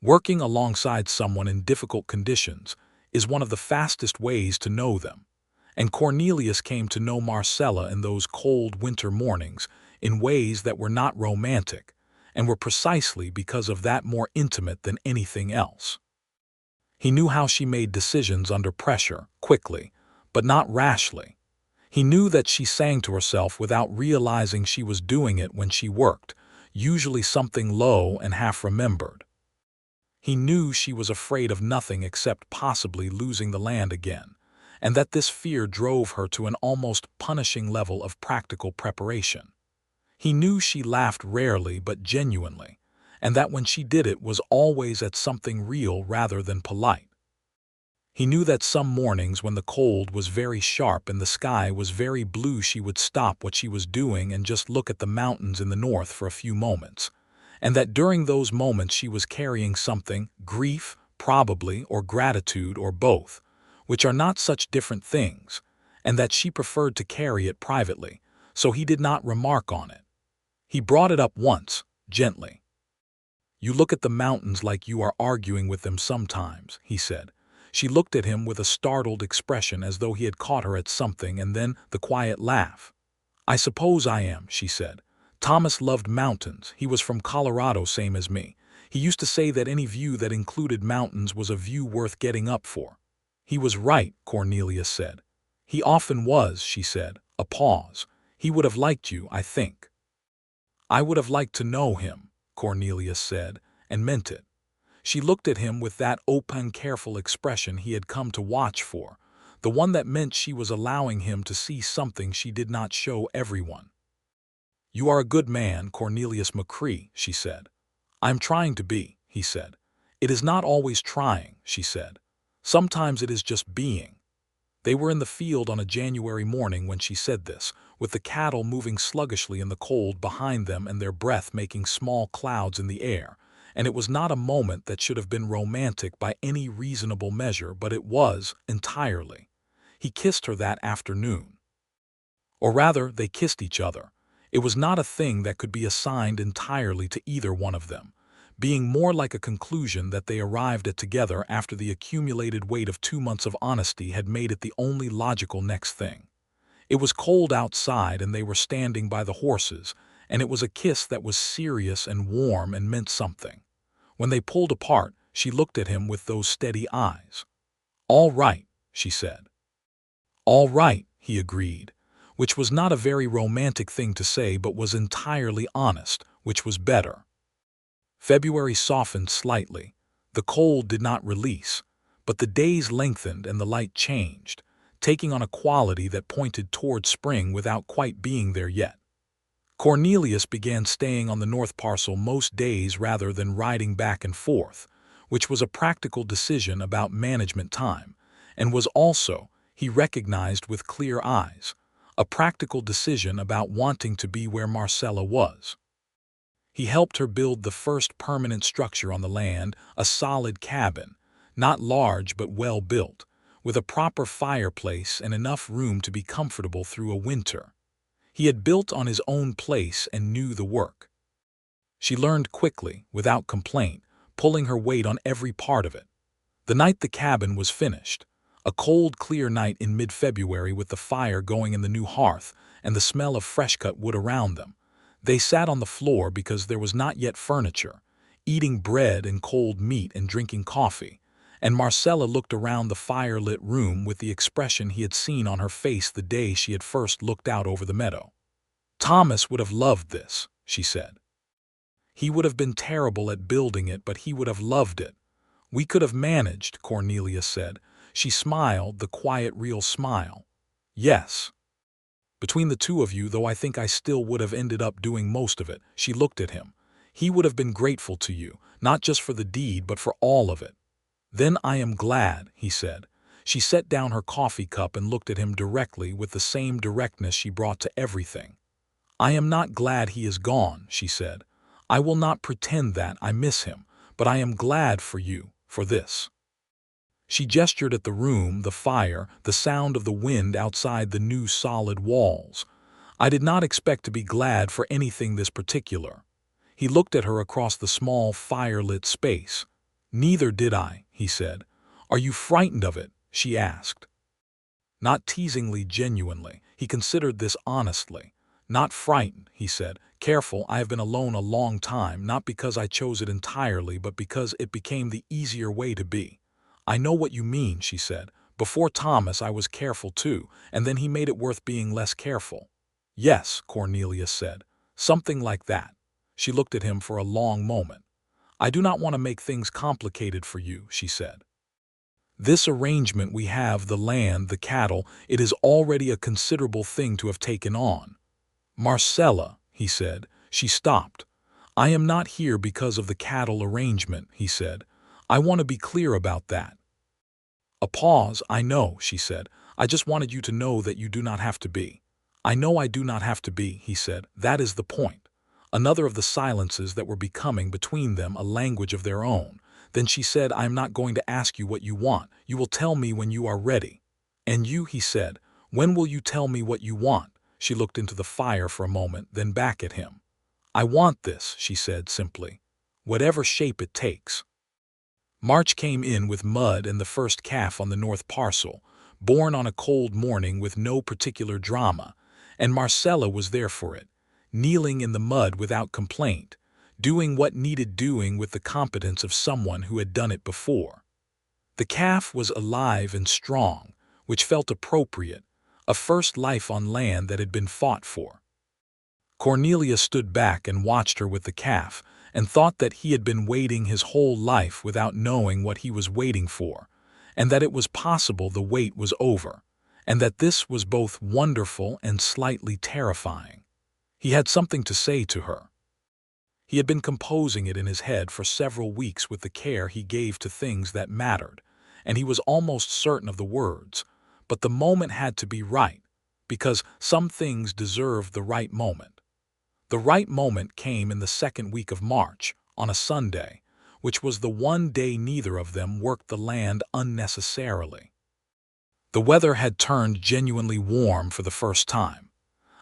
S1: Working alongside someone in difficult conditions is one of the fastest ways to know them, and Cornelius came to know Marcella in those cold winter mornings in ways that were not romantic, and were precisely because of that more intimate than anything else. He knew how she made decisions under pressure, quickly, but not rashly. He knew that she sang to herself without realizing she was doing it when she worked, usually something low and half-remembered. He knew she was afraid of nothing except possibly losing the land again, and that this fear drove her to an almost punishing level of practical preparation. He knew she laughed rarely but genuinely, and that when she did it was always at something real rather than polite. He knew that some mornings when the cold was very sharp and the sky was very blue she would stop what she was doing and just look at the mountains in the north for a few moments, and that during those moments she was carrying something, grief, probably, or gratitude, or both, which are not such different things, and that she preferred to carry it privately, so he did not remark on it. He brought it up once, gently. "You look at the mountains like you are arguing with them sometimes," he said. She looked at him with a startled expression as though he had caught her at something, and then the quiet laugh. "I suppose I am," she said. "Thomas loved mountains. He was from Colorado, same as me. He used to say that any view that included mountains was a view worth getting up for." "He was right," Cornelius said. "He often was," she said, a pause. "He would have liked you, I think." "I would have liked to know him," Cornelius said, and meant it. She looked at him with that open, careful expression he had come to watch for, the one that meant she was allowing him to see something she did not show everyone. "You are a good man, Cornelius McCrae," she said. "I'm trying to be," he said. "It is not always trying," she said. "Sometimes it is just being." They were in the field on a January morning when she said this, with the cattle moving sluggishly in the cold behind them and their breath making small clouds in the air, and it was not a moment that should have been romantic by any reasonable measure, but it was, entirely. He kissed her that afternoon. Or rather, they kissed each other. It was not a thing that could be assigned entirely to either one of them, being more like a conclusion that they arrived at together after the accumulated weight of 2 months of honesty had made it the only logical next thing. It was cold outside and they were standing by the horses, and it was a kiss that was serious and warm and meant something. When they pulled apart, she looked at him with those steady eyes. "All right," she said. "All right," he agreed, which was not a very romantic thing to say but was entirely honest, which was better. February softened slightly. The cold did not release, but the days lengthened and the light changed, taking on a quality that pointed toward spring without quite being there yet. Cornelius began staying on the north parcel most days rather than riding back and forth, which was a practical decision about management time, and was also, he recognized with clear eyes, a practical decision about wanting to be where Marcella was. He helped her build the first permanent structure on the land, a solid cabin, not large but well built, with a proper fireplace and enough room to be comfortable through a winter. He had built on his own place and knew the work. She learned quickly, without complaint, pulling her weight on every part of it. The night the cabin was finished, a cold, clear night in mid-February with the fire going in the new hearth and the smell of fresh-cut wood around them, they sat on the floor because there was not yet furniture, eating bread and cold meat and drinking coffee, and Marcella looked around the fire-lit room with the expression he had seen on her face the day she had first looked out over the meadow. "Thomas would have loved this," she said. "He would have been terrible at building it, but he would have loved it. We could have managed," Cornelius said. She smiled, the quiet, real smile. "Yes. Between the two of you, though I think I still would have ended up doing most of it." She looked at him. "He would have been grateful to you, not just for the deed, but for all of it." "Then I am glad," he said. She set down her coffee cup and looked at him directly with the same directness she brought to everything. "I am not glad he is gone," she said. "I will not pretend that I miss him, but I am glad for you, for this." She gestured at the room, the fire, the sound of the wind outside the new solid walls. "I did not expect to be glad for anything this particular." He looked at her across the small fire-lit space. "Neither did I," he said. "Are you frightened of it?" she asked. Not teasingly, genuinely. He considered this honestly. "Not frightened," he said. "Careful, I have been alone a long time, not because I chose it entirely, but because it became the easier way to be." "I know what you mean," she said. "Before Thomas I was careful too, and then he made it worth being less careful." "Yes," Cornelius said. "Something like that." She looked at him for a long moment. "I do not want to make things complicated for you," she said. "This arrangement we have, the land, the cattle, it is already a considerable thing to have taken on." "Marcella," he said. She stopped. "I am not here because of the cattle arrangement," he said. "I want to be clear about that." A pause. "I know," she said. "I just wanted you to know that you do not have to be." "I know I do not have to be," he said. "That is the point." Another of the silences that were becoming between them a language of their own. Then she said, "I am not going to ask you what you want. You will tell me when you are ready." "And you," he said, "when will you tell me what you want?" She looked into the fire for a moment, then back at him. "I want this," she said simply. "Whatever shape it takes." March came in with mud and the first calf on the north parcel, born on a cold morning with no particular drama, and Marcella was there for it, kneeling in the mud without complaint, doing what needed doing with the competence of someone who had done it before. The calf was alive and strong, which felt appropriate, a first life on land that had been fought for. Cornelia stood back and watched her with the calf, and thought that he had been waiting his whole life without knowing what he was waiting for, and that it was possible the wait was over, and that this was both wonderful and slightly terrifying. He had something to say to her. He had been composing it in his head for several weeks with the care he gave to things that mattered, and he was almost certain of the words, but the moment had to be right, because some things deserved the right moment. The right moment came in the second week of March, on a Sunday, which was the one day neither of them worked the land unnecessarily. The weather had turned genuinely warm for the first time.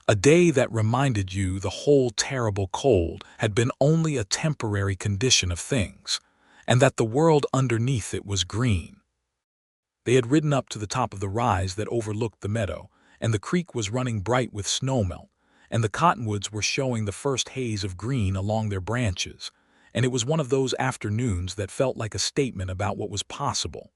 S1: A day that reminded you the whole terrible cold had been only a temporary condition of things, and that the world underneath it was green. They had ridden up to the top of the rise that overlooked the meadow, and the creek was running bright with snowmelt, and the cottonwoods were showing the first haze of green along their branches, and it was one of those afternoons that felt like a statement about what was possible.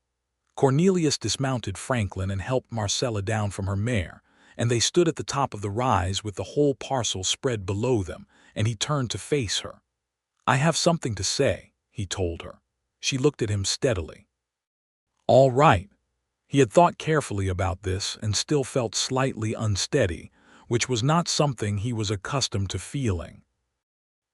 S1: Cornelius dismounted Franklin and helped Marcella down from her mare, and they stood at the top of the rise with the whole parcel spread below them, and he turned to face her. "I have something to say," he told her. She looked at him steadily. "All right." He had thought carefully about this and still felt slightly unsteady, which was not something he was accustomed to feeling.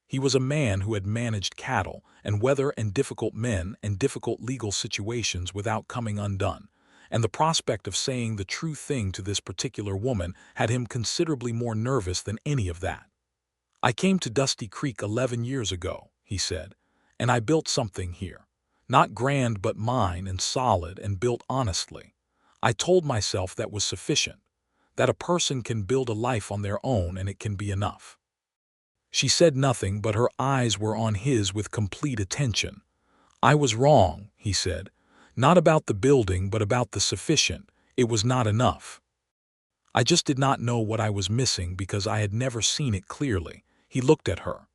S1: He was a man who had managed cattle and weather and difficult men and difficult legal situations without coming undone, and the prospect of saying the true thing to this particular woman had him considerably more nervous than any of that. "I came to Dusty Creek 11 years ago," he said, "and I built something here. Not grand but mine and solid and built honestly. I told myself that was sufficient, that a person can build a life on their own and it can be enough." She said nothing, but her eyes were on his with complete attention. "I was wrong," he said. "Not about the building, but about the sufficient. It was not enough. I just did not know what I was missing because I had never seen it clearly." He looked at her.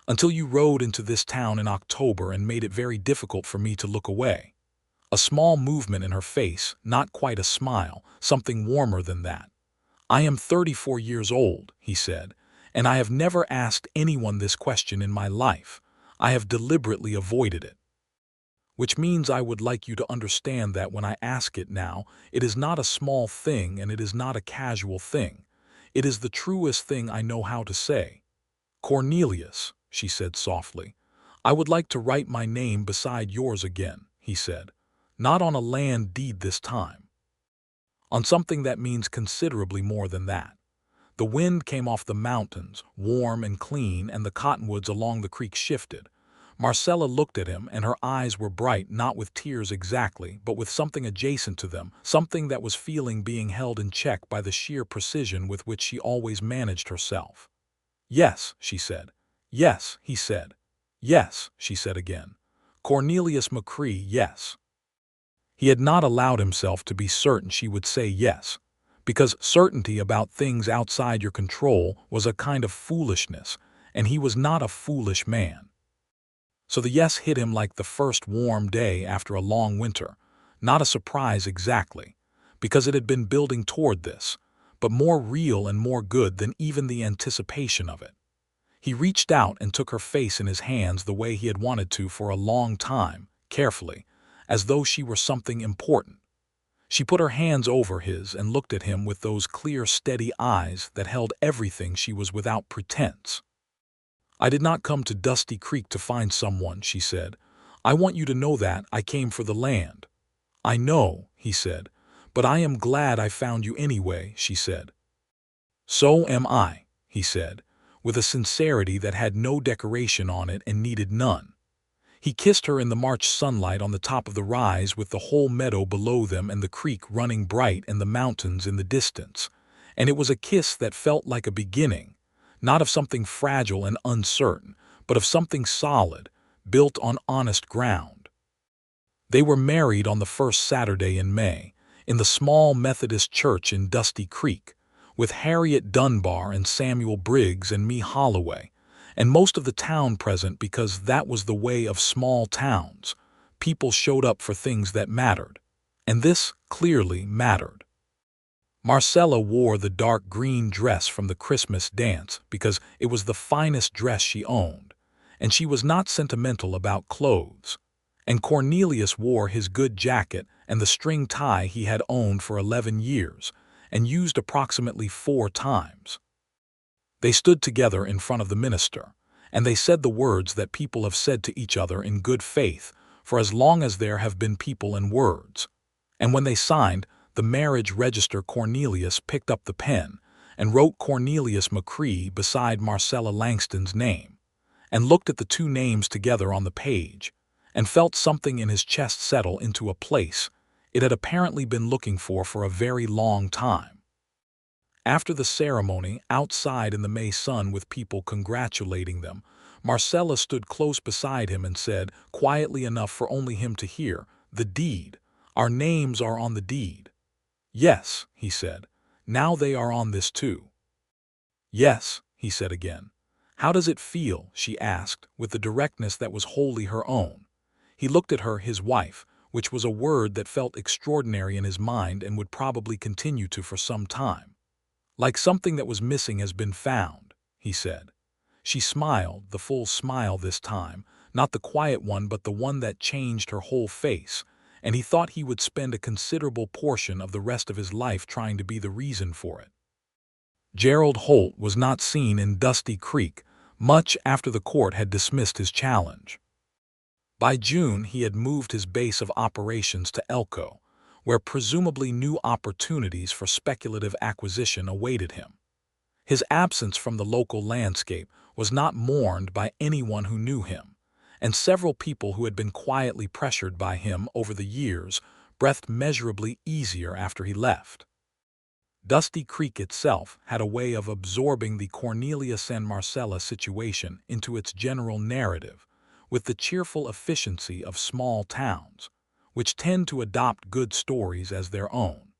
S1: "Until you rode into this town in October and made it very difficult for me to look away." A small movement in her face, not quite a smile, something warmer than that. "I am 34 years old," he said, "and I have never asked anyone this question in my life. I have deliberately avoided it. Which means I would like you to understand that when I ask it now, it is not a small thing and it is not a casual thing. It is the truest thing I know how to say. Cornelius," she said softly, "I would like to write my name beside yours again," he said. "Not on a land deed this time. On something that means considerably more than that." The wind came off the mountains, warm and clean, and the cottonwoods along the creek shifted. Marcella looked at him, and her eyes were bright, not with tears exactly, but with something adjacent to them, something that was feeling being held in check by the sheer precision with which she always managed herself. "Yes," she said. "Yes," he said. "Yes," she said again. "Cornelius McCrae, yes." He had not allowed himself to be certain she would say yes, because certainty about things outside your control was a kind of foolishness, and he was not a foolish man. So the yes hit him like the first warm day after a long winter, not a surprise exactly, because it had been building toward this, but more real and more good than even the anticipation of it. He reached out and took her face in his hands the way he had wanted to for a long time, carefully, as though she were something important. She put her hands over his and looked at him with those clear, steady eyes that held everything she was without pretense. "I did not come to Dusty Creek to find someone," she said. "I want you to know that I came for the land." "I know," he said, "but I am glad I found you anyway," she said. "So am I," he said, with a sincerity that had no decoration on it and needed none. He kissed her in the March sunlight on the top of the rise with the whole meadow below them and the creek running bright and the mountains in the distance, and it was a kiss that felt like a beginning, not of something fragile and uncertain, but of something solid, built on honest ground. They were married on the first Saturday in May, in the small Methodist church in Dusty Creek, with Harriet Dunbar and Samuel Briggs and me Holloway, and most of the town present because that was the way of small towns. People showed up for things that mattered, and this clearly mattered. Marcella wore the dark green dress from the Christmas dance because it was the finest dress she owned, and she was not sentimental about clothes. And Cornelius wore his good jacket and the string tie he had owned for 11 years and used approximately 4 times. They stood together in front of the minister, and they said the words that people have said to each other in good faith for as long as there have been people and words. And when they signed the marriage register, Cornelius picked up the pen and wrote Cornelius McCrae beside Marcella Langston's name, and looked at the 2 names together on the page, and felt something in his chest settle into a place it had apparently been looking for a very long time. After the ceremony, outside in the May sun with people congratulating them, Marcella stood close beside him and said, quietly enough for only him to hear, "The deed. Our names are on the deed." "Yes," he said. "Now they are on this too." "Yes," he said again. "How does it feel?" she asked, with the directness that was wholly her own. He looked at her, his wife, which was a word that felt extraordinary in his mind and would probably continue to for some time. "Like something that was missing has been found," he said. She smiled, the full smile this time, not the quiet one but the one that changed her whole face, and he thought he would spend a considerable portion of the rest of his life trying to be the reason for it. Gerald Holt was not seen in Dusty Creek much after the court had dismissed his challenge. By June, he had moved his base of operations to Elko, where presumably new opportunities for speculative acquisition awaited him. His absence from the local landscape was not mourned by anyone who knew him, and several people who had been quietly pressured by him over the years breathed measurably easier after he left. Dusty Creek itself had a way of absorbing the Cornelius and Marcella situation into its general narrative, with the cheerful efficiency of small towns, which tend to adopt good stories as their own.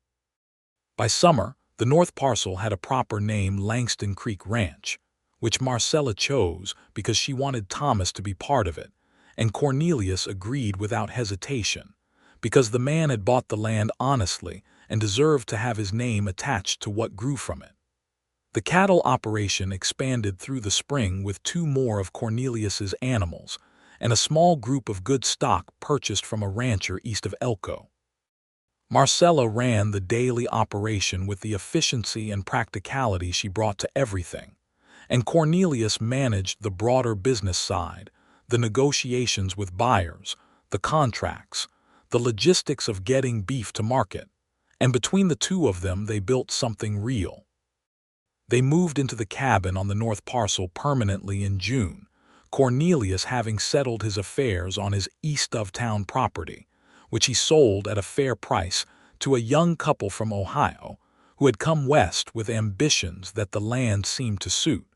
S1: By summer, the North Parcel had a proper name, Langston Creek Ranch, which Marcella chose because she wanted Thomas to be part of it, and Cornelius agreed without hesitation, because the man had bought the land honestly and deserved to have his name attached to what grew from it. The cattle operation expanded through the spring with 2 more of Cornelius's animals, and a small group of good stock purchased from a rancher east of Elko. Marcella ran the daily operation with the efficiency and practicality she brought to everything, and Cornelius managed the broader business side, the negotiations with buyers, the contracts, the logistics of getting beef to market, and between the two of them they built something real. They moved into the cabin on the North Parcel permanently in June, Cornelius having settled his affairs on his east-of-town property, which he sold at a fair price to a young couple from Ohio who had come west with ambitions that the land seemed to suit.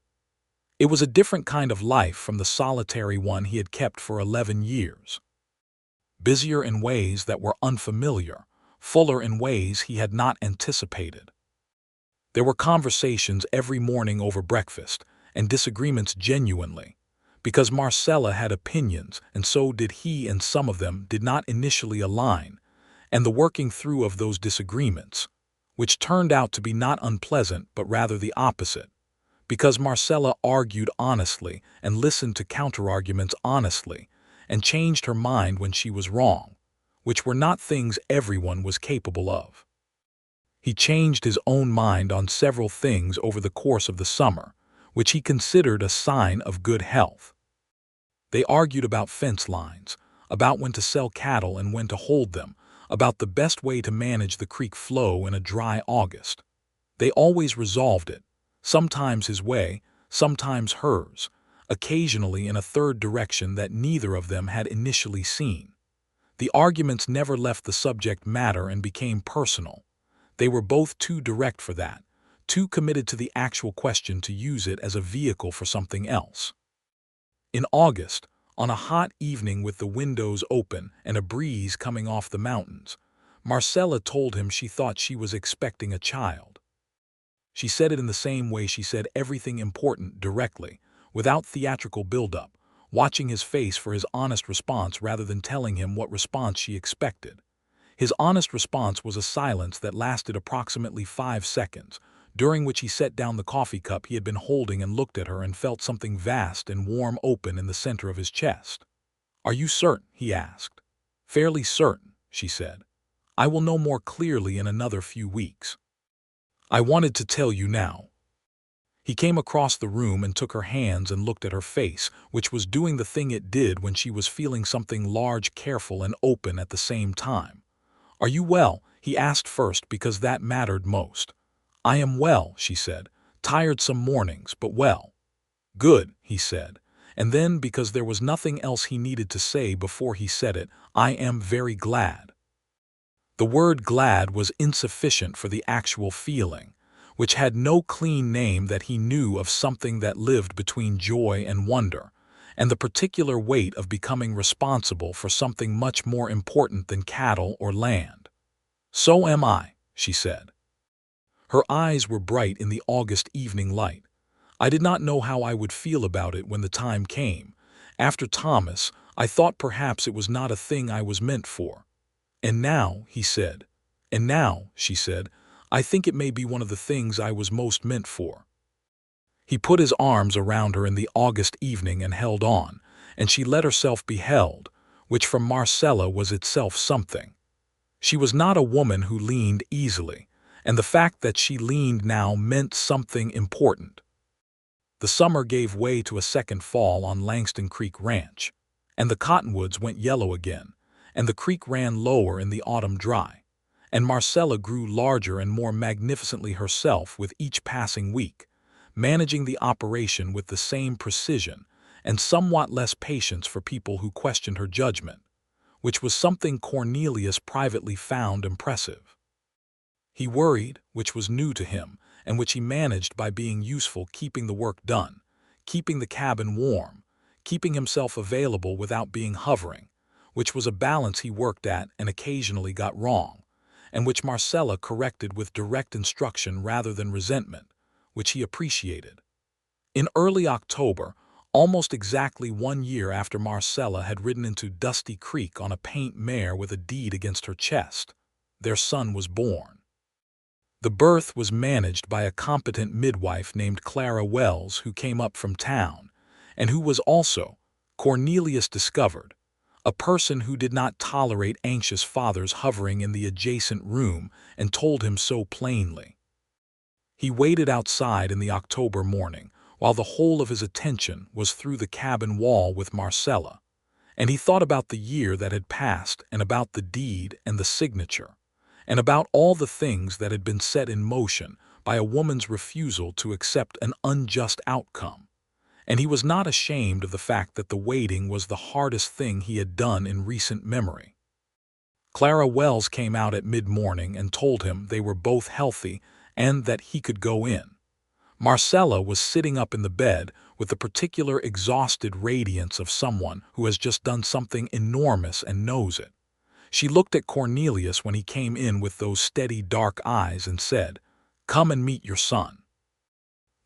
S1: It was a different kind of life from the solitary one he had kept for 11 years. Busier in ways that were unfamiliar, fuller in ways he had not anticipated. There were conversations every morning over breakfast, and disagreements genuinely, because Marcella had opinions and so did he, and some of them did not initially align, and the working through of those disagreements, which turned out to be not unpleasant but rather the opposite, because Marcella argued honestly and listened to counterarguments honestly and changed her mind when she was wrong, which were not things everyone was capable of. He changed his own mind on several things over the course of the summer, which he considered a sign of good health. They argued about fence lines, about when to sell cattle and when to hold them, about the best way to manage the creek flow in a dry August. They always resolved it, sometimes his way, sometimes hers, occasionally in a third direction that neither of them had initially seen. The arguments never left the subject matter and became personal. They were both too direct for that, too committed to the actual question to use it as a vehicle for something else. In August, on a hot evening with the windows open and a breeze coming off the mountains, Marcella told him she thought she was expecting a child. She said it in the same way she said everything important, directly, without theatrical build-up, watching his face for his honest response rather than telling him what response she expected. His honest response was a silence that lasted approximately 5 seconds, during which he set down the coffee cup he had been holding and looked at her and felt something vast and warm open in the center of his chest. "Are you certain?" he asked. "Fairly certain," she said. "I will know more clearly in another few weeks. I wanted to tell you now." He came across the room and took her hands and looked at her face, which was doing the thing it did when she was feeling something large, careful, and open at the same time. "Are you well?" he asked first because that mattered most. "I am well," she said. "Tired some mornings, but well." "Good," he said. And then, because there was nothing else he needed to say before he said it, "I am very glad." The word glad was insufficient for the actual feeling, which had no clean name that he knew of, something that lived between joy and wonder, and the particular weight of becoming responsible for something much more important than cattle or land. "So am I," she said. Her eyes were bright in the August evening light. I did not know how I would feel about it when the time came. After Thomas, I thought perhaps it was not a thing I was meant for. And now, he said. And now, she said, I think it may be one of the things I was most meant for. He put his arms around her in the August evening and held on, and she let herself be held, which from Marcella was itself something. She was not a woman who leaned easily, and the fact that she leaned now meant something important. The summer gave way to a second fall on Langston Creek Ranch, and the cottonwoods went yellow again, and the creek ran lower in the autumn dry, and Marcella grew larger and more magnificently herself with each passing week, managing the operation with the same precision and somewhat less patience for people who questioned her judgment, which was something Cornelius privately found impressive. He worried, which was new to him, and which he managed by being useful, keeping the work done, keeping the cabin warm, keeping himself available without being hovering, which was a balance he worked at and occasionally got wrong, and which Marcella corrected with direct instruction rather than resentment, which he appreciated. In early October, almost exactly 1 year after Marcella had ridden into Dusty Creek on a paint mare with a deed against her chest, their son was born. The birth was managed by a competent midwife named Clara Wells, who came up from town, and who was also, Cornelius discovered, a person who did not tolerate anxious fathers hovering in the adjacent room and told him so plainly. He waited outside in the October morning, while the whole of his attention was through the cabin wall with Marcella, and he thought about the year that had passed and about the deed and the signature, and about all the things that had been set in motion by a woman's refusal to accept an unjust outcome, and he was not ashamed of the fact that the waiting was the hardest thing he had done in recent memory. Clara Wells came out at mid-morning and told him they were both healthy and that he could go in. Marcella was sitting up in the bed with the particular exhausted radiance of someone who has just done something enormous and knows it. She looked at Cornelius when he came in with those steady dark eyes and said, "Come and meet your son."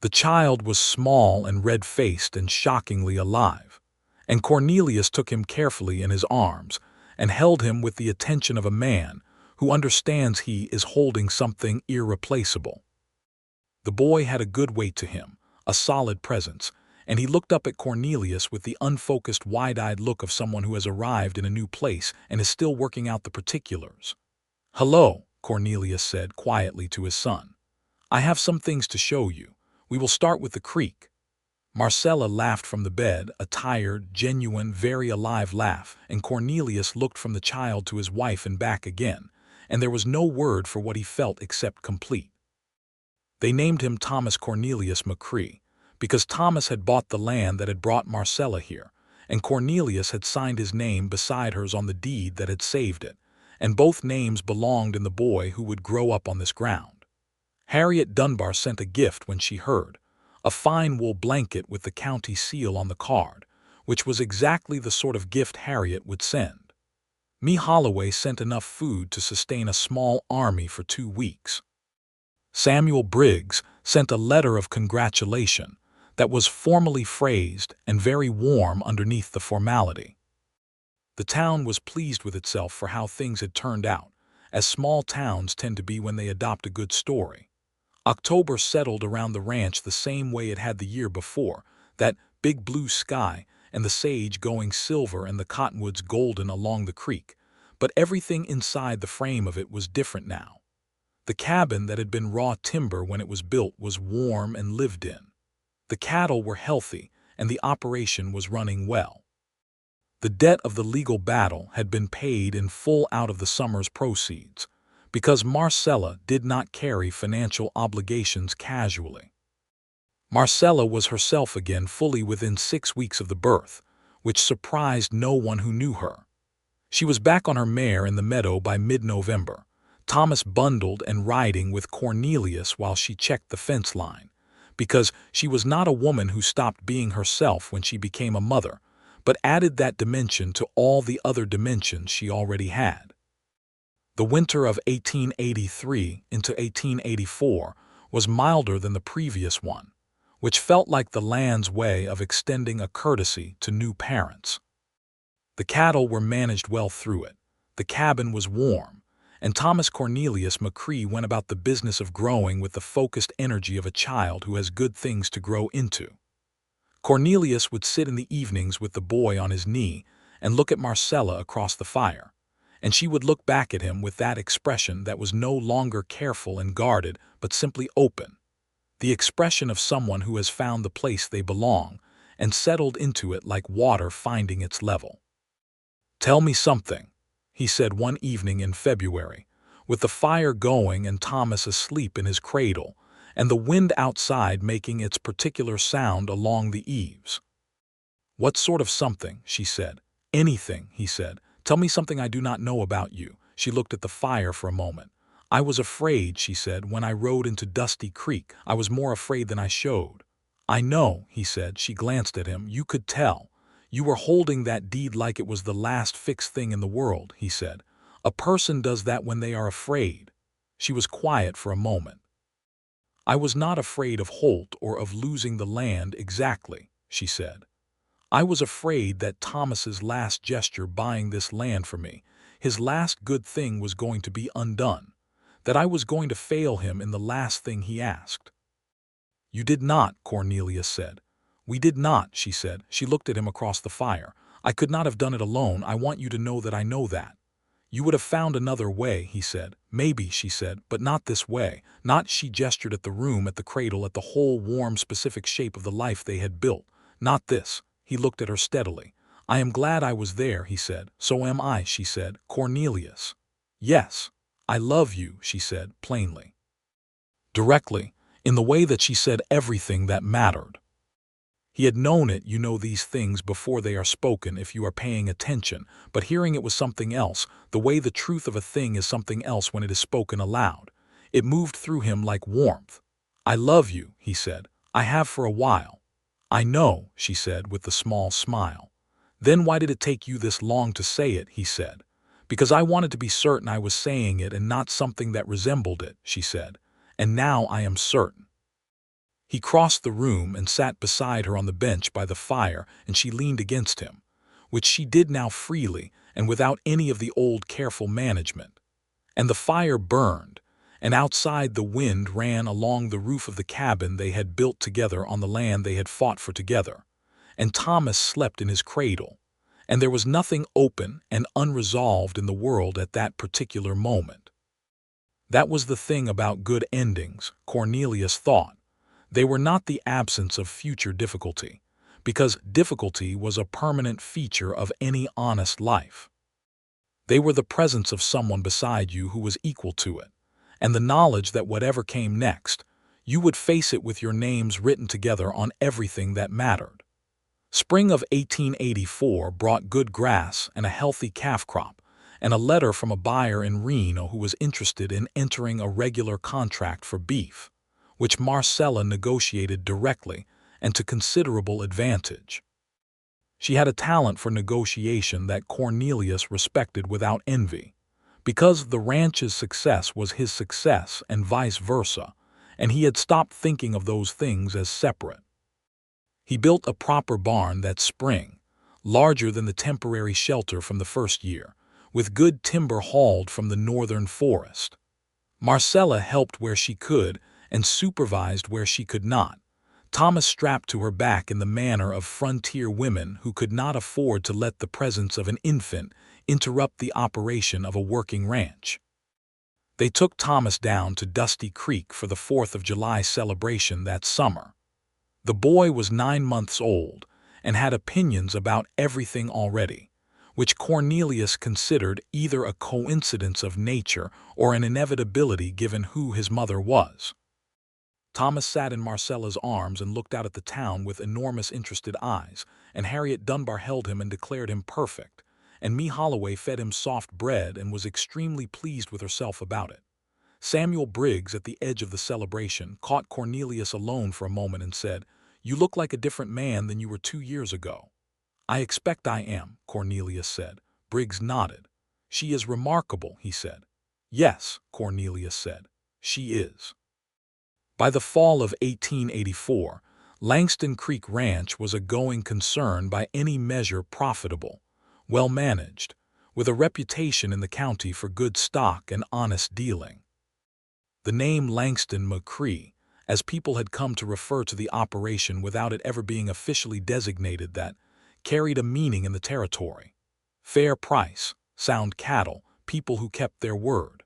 S1: The child was small and red-faced and shockingly alive, and Cornelius took him carefully in his arms and held him with the attention of a man who understands he is holding something irreplaceable. The boy had a good weight to him, a solid presence, and he looked up at Cornelius with the unfocused, wide-eyed look of someone who has arrived in a new place and is still working out the particulars. "Hello," Cornelius said quietly to his son. "I have some things to show you. We will start with the creek." Marcella laughed from the bed, a tired, genuine, very alive laugh, and Cornelius looked from the child to his wife and back again, and there was no word for what he felt except complete. They named him Thomas Cornelius McCrae, because Thomas had bought the land that had brought Marcella here, and Cornelius had signed his name beside hers on the deed that had saved it, and both names belonged in the boy who would grow up on this ground. Harriet Dunbar sent a gift when she heard, a fine wool blanket with the county seal on the card, which was exactly the sort of gift Harriet would send. Me Holloway sent enough food to sustain a small army for 2 weeks. Samuel Briggs sent a letter of congratulation that was formally phrased and very warm underneath the formality. The town was pleased with itself for how things had turned out, as small towns tend to be when they adopt a good story. October settled around the ranch the same way it had the year before, that big blue sky and the sage going silver and the cottonwoods golden along the creek, but everything inside the frame of it was different now. The cabin that had been raw timber when it was built was warm and lived in. The cattle were healthy, and the operation was running well. The debt of the legal battle had been paid in full out of the summer's proceeds, because Marcella did not carry financial obligations casually. Marcella was herself again fully within 6 weeks of the birth, which surprised no one who knew her. She was back on her mare in the meadow by mid-November, Thomas bundled and riding with Cornelius while she checked the fence line, because she was not a woman who stopped being herself when she became a mother, but added that dimension to all the other dimensions she already had. The winter of 1883 into 1884 was milder than the previous one, which felt like the land's way of extending a courtesy to new parents. The cattle were managed well through it, the cabin was warm, and Thomas Cornelius McCrae went about the business of growing with the focused energy of a child who has good things to grow into. Cornelius would sit in the evenings with the boy on his knee and look at Marcella across the fire, and she would look back at him with that expression that was no longer careful and guarded but simply open, the expression of someone who has found the place they belong and settled into it like water finding its level. "Tell me something," he said one evening in February, with the fire going and Thomas asleep in his cradle, and the wind outside making its particular sound along the eaves. "What sort of something?" she said. "Anything," he said. "Tell me something I do not know about you." She looked at the fire for a moment. "I was afraid," she said, "when I rode into Dusty Creek. I was more afraid than I showed." "I know," he said. She glanced at him. "You could tell. You were holding that deed like it was the last fixed thing in the world," he said. "A person does that when they are afraid." She was quiet for a moment. "I was not afraid of Holt or of losing the land exactly," she said. "I was afraid that Thomas's last gesture buying this land for me, his last good thing, was going to be undone, that I was going to fail him in the last thing he asked." "You did not," Cornelius said. "We did not," she said. She looked at him across the fire. "I could not have done it alone. I want you to know that I know that." "You would have found another way," he said. "Maybe," she said, "but not this way. Not," she gestured at the room, at the cradle, at the whole warm, specific shape of the life they had built. "Not this." He looked at her steadily. "I am glad I was there," he said. "So am I," she said. "Cornelius." "Yes. I love you," she said, plainly. Directly, in the way that she said everything that mattered. He had known it. You know these things before they are spoken if you are paying attention, but hearing it was something else, the way the truth of a thing is something else when it is spoken aloud. It moved through him like warmth. "I love you," he said. "I have for a while." "I know," she said with the small smile. "Then why did it take you this long to say it?" he said. "Because I wanted to be certain I was saying it and not something that resembled it," she said. "And now I am certain." He crossed the room and sat beside her on the bench by the fire, and she leaned against him, which she did now freely and without any of the old careful management. And the fire burned, and outside the wind ran along the roof of the cabin they had built together on the land they had fought for together. And Thomas slept in his cradle, and there was nothing open and unresolved in the world at that particular moment. That was the thing about good endings, Cornelius thought. They were not the absence of future difficulty, because difficulty was a permanent feature of any honest life. They were the presence of someone beside you who was equal to it, and the knowledge that whatever came next, you would face it with your names written together on everything that mattered. Spring of 1884 brought good grass and a healthy calf crop, and a letter from a buyer in Reno who was interested in entering a regular contract for beef, which Marcella negotiated directly and to considerable advantage. She had a talent for negotiation that Cornelius respected without envy, because the ranch's success was his success and vice versa, and he had stopped thinking of those things as separate. He built a proper barn that spring, larger than the temporary shelter from the first year, with good timber hauled from the northern forest. Marcella helped where she could and supervised where she could not, Thomas strapped to her back in the manner of frontier women who could not afford to let the presence of an infant interrupt the operation of a working ranch. They took Thomas down to Dusty Creek for the 4th of July celebration that summer. The boy was 9 months old and had opinions about everything already, which Cornelius considered either a coincidence of nature or an inevitability given who his mother was. Thomas sat in Marcella's arms and looked out at the town with enormous interested eyes, and Harriet Dunbar held him and declared him perfect, and Mee Holloway fed him soft bread and was extremely pleased with herself about it. Samuel Briggs, at the edge of the celebration, caught Cornelius alone for a moment and said, "You look like a different man than you were 2 years ago." "I expect I am," Cornelius said. Briggs nodded. "She is remarkable," he said. "Yes," Cornelius said, "she is." By the fall of 1884, Langston Creek Ranch was a going concern by any measure profitable, well managed, with a reputation in the county for good stock and honest dealing. The name Langston McCrae, as people had come to refer to the operation without it ever being officially designated, that carried a meaning in the territory. Fair price, sound cattle, people who kept their word.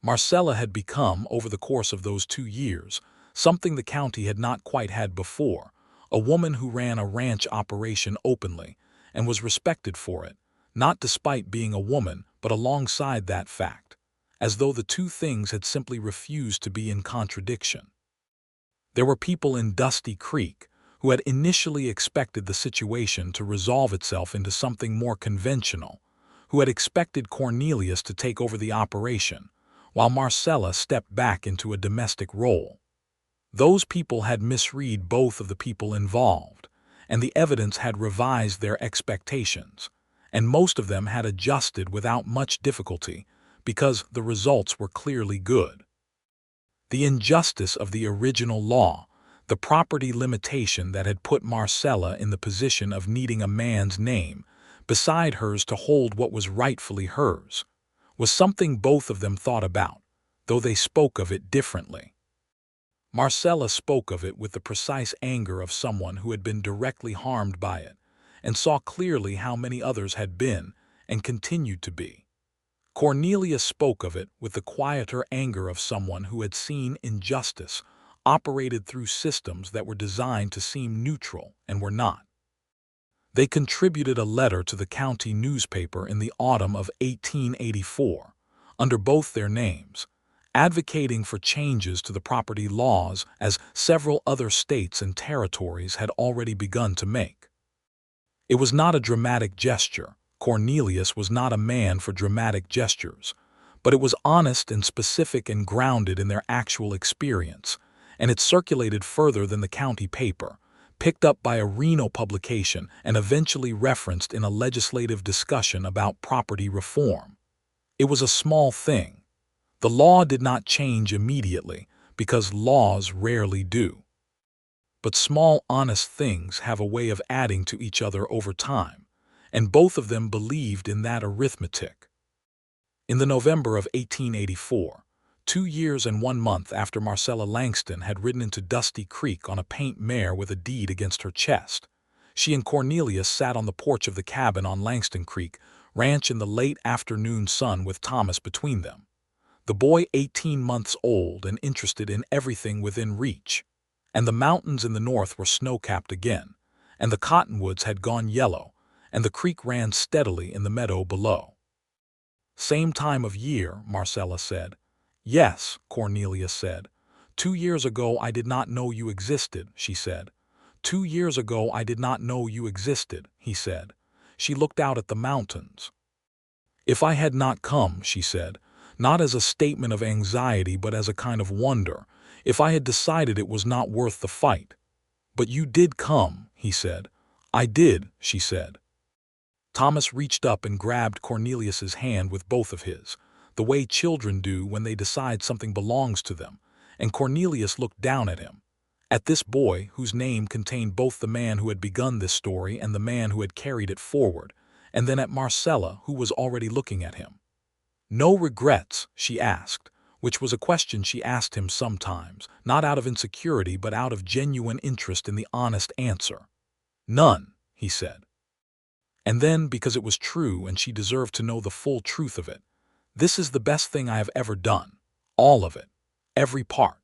S1: Marcella had become, over the course of those 2 years, something the county had not quite had before, a woman who ran a ranch operation openly and was respected for it, not despite being a woman but alongside that fact, as though the two things had simply refused to be in contradiction. There were people in Dusty Creek who had initially expected the situation to resolve itself into something more conventional, who had expected Cornelius to take over the operation, while Marcella stepped back into a domestic role. Those people had misread both of the people involved, and the evidence had revised their expectations, and most of them had adjusted without much difficulty because the results were clearly good. The injustice of the original law, the property limitation that had put Marcella in the position of needing a man's name beside hers to hold what was rightfully hers, was something both of them thought about, though they spoke of it differently. Marcella spoke of it with the precise anger of someone who had been directly harmed by it, and saw clearly how many others had been and continued to be. Cornelius spoke of it with the quieter anger of someone who had seen injustice operated through systems that were designed to seem neutral and were not. They contributed a letter to the county newspaper in the autumn of 1884, under both their names, advocating for changes to the property laws as several other states and territories had already begun to make. It was not a dramatic gesture. Cornelius was not a man for dramatic gestures, but it was honest and specific and grounded in their actual experience, and it circulated further than the county paper, picked up by a Reno publication and eventually referenced in a legislative discussion about property reform. It was a small thing. The law did not change immediately, because laws rarely do. But small, honest things have a way of adding to each other over time, and both of them believed in that arithmetic. In the November of 1884, 2 years and 1 month after Marcella Langston had ridden into Dusty Creek on a paint mare with a deed against her chest, she and Cornelius sat on the porch of the cabin on Langston Creek Ranch in the late afternoon sun with Thomas between them, the boy 18 months old and interested in everything within reach. And the mountains in the north were snow-capped again, and the cottonwoods had gone yellow, and the creek ran steadily in the meadow below. "Same time of year," Marcella said. "Yes," Cornelius said. 2 years ago I did not know you existed," she said. 2 years ago I did not know you existed," he said. She looked out at the mountains. "If I had not come," she said, not as a statement of anxiety but as a kind of wonder, "if I had decided it was not worth the fight." "But you did come," he said. "I did," she said. Thomas reached up and grabbed Cornelius's hand with both of his, the way children do when they decide something belongs to them, and Cornelius looked down at him, at this boy whose name contained both the man who had begun this story and the man who had carried it forward, and then at Marcella, who was already looking at him. "No regrets?" she asked, which was a question she asked him sometimes, not out of insecurity but out of genuine interest in the honest answer. "None," he said. And then, because it was true and she deserved to know the full truth of it, "This is the best thing I have ever done. All of it. Every part."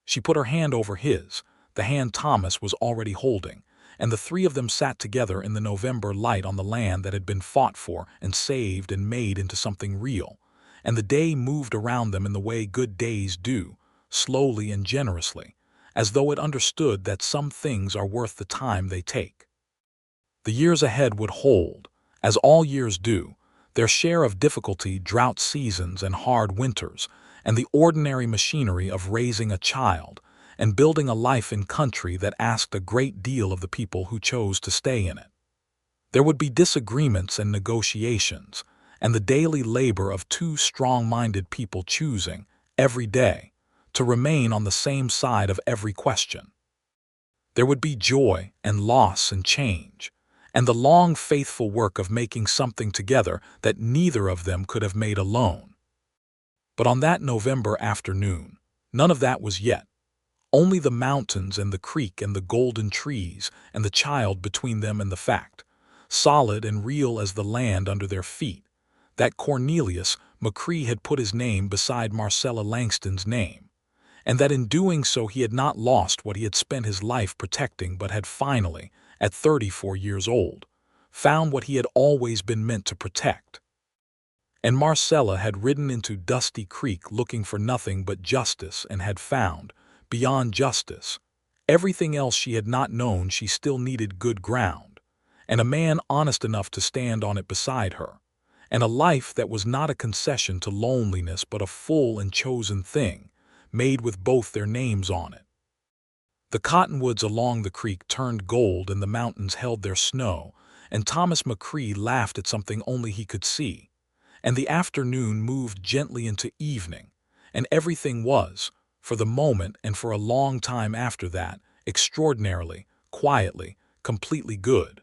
S1: She put her hand over his, the hand Thomas was already holding, and the three of them sat together in the November light on the land that had been fought for and saved and made into something real, and the day moved around them in the way good days do, slowly and generously, as though it understood that some things are worth the time they take. The years ahead would hold, as all years do, their share of difficulty, drought seasons and hard winters, and the ordinary machinery of raising a child and building a life in country that asked a great deal of the people who chose to stay in it. There would be disagreements and negotiations, and the daily labor of two strong-minded people choosing, every day, to remain on the same side of every question. There would be joy and loss and change, and the long, faithful work of making something together that neither of them could have made alone. But on that November afternoon, none of that was yet. Only the mountains and the creek and the golden trees and the child between them and the fact, solid and real as the land under their feet, that Cornelius McCrae had put his name beside Marcella Langston's name, and that in doing so he had not lost what he had spent his life protecting but had finally, at 34 years old, found what he had always been meant to protect. And Marcella had ridden into Dusty Creek looking for nothing but justice and had found, beyond justice, everything else she had not known. She still needed good ground, and a man honest enough to stand on it beside her, and a life that was not a concession to loneliness but a full and chosen thing, made with both their names on it. The cottonwoods along the creek turned gold and the mountains held their snow, and Thomas McCrae laughed at something only he could see, and the afternoon moved gently into evening, and everything was, for the moment and for a long time after that, extraordinarily, quietly, completely good.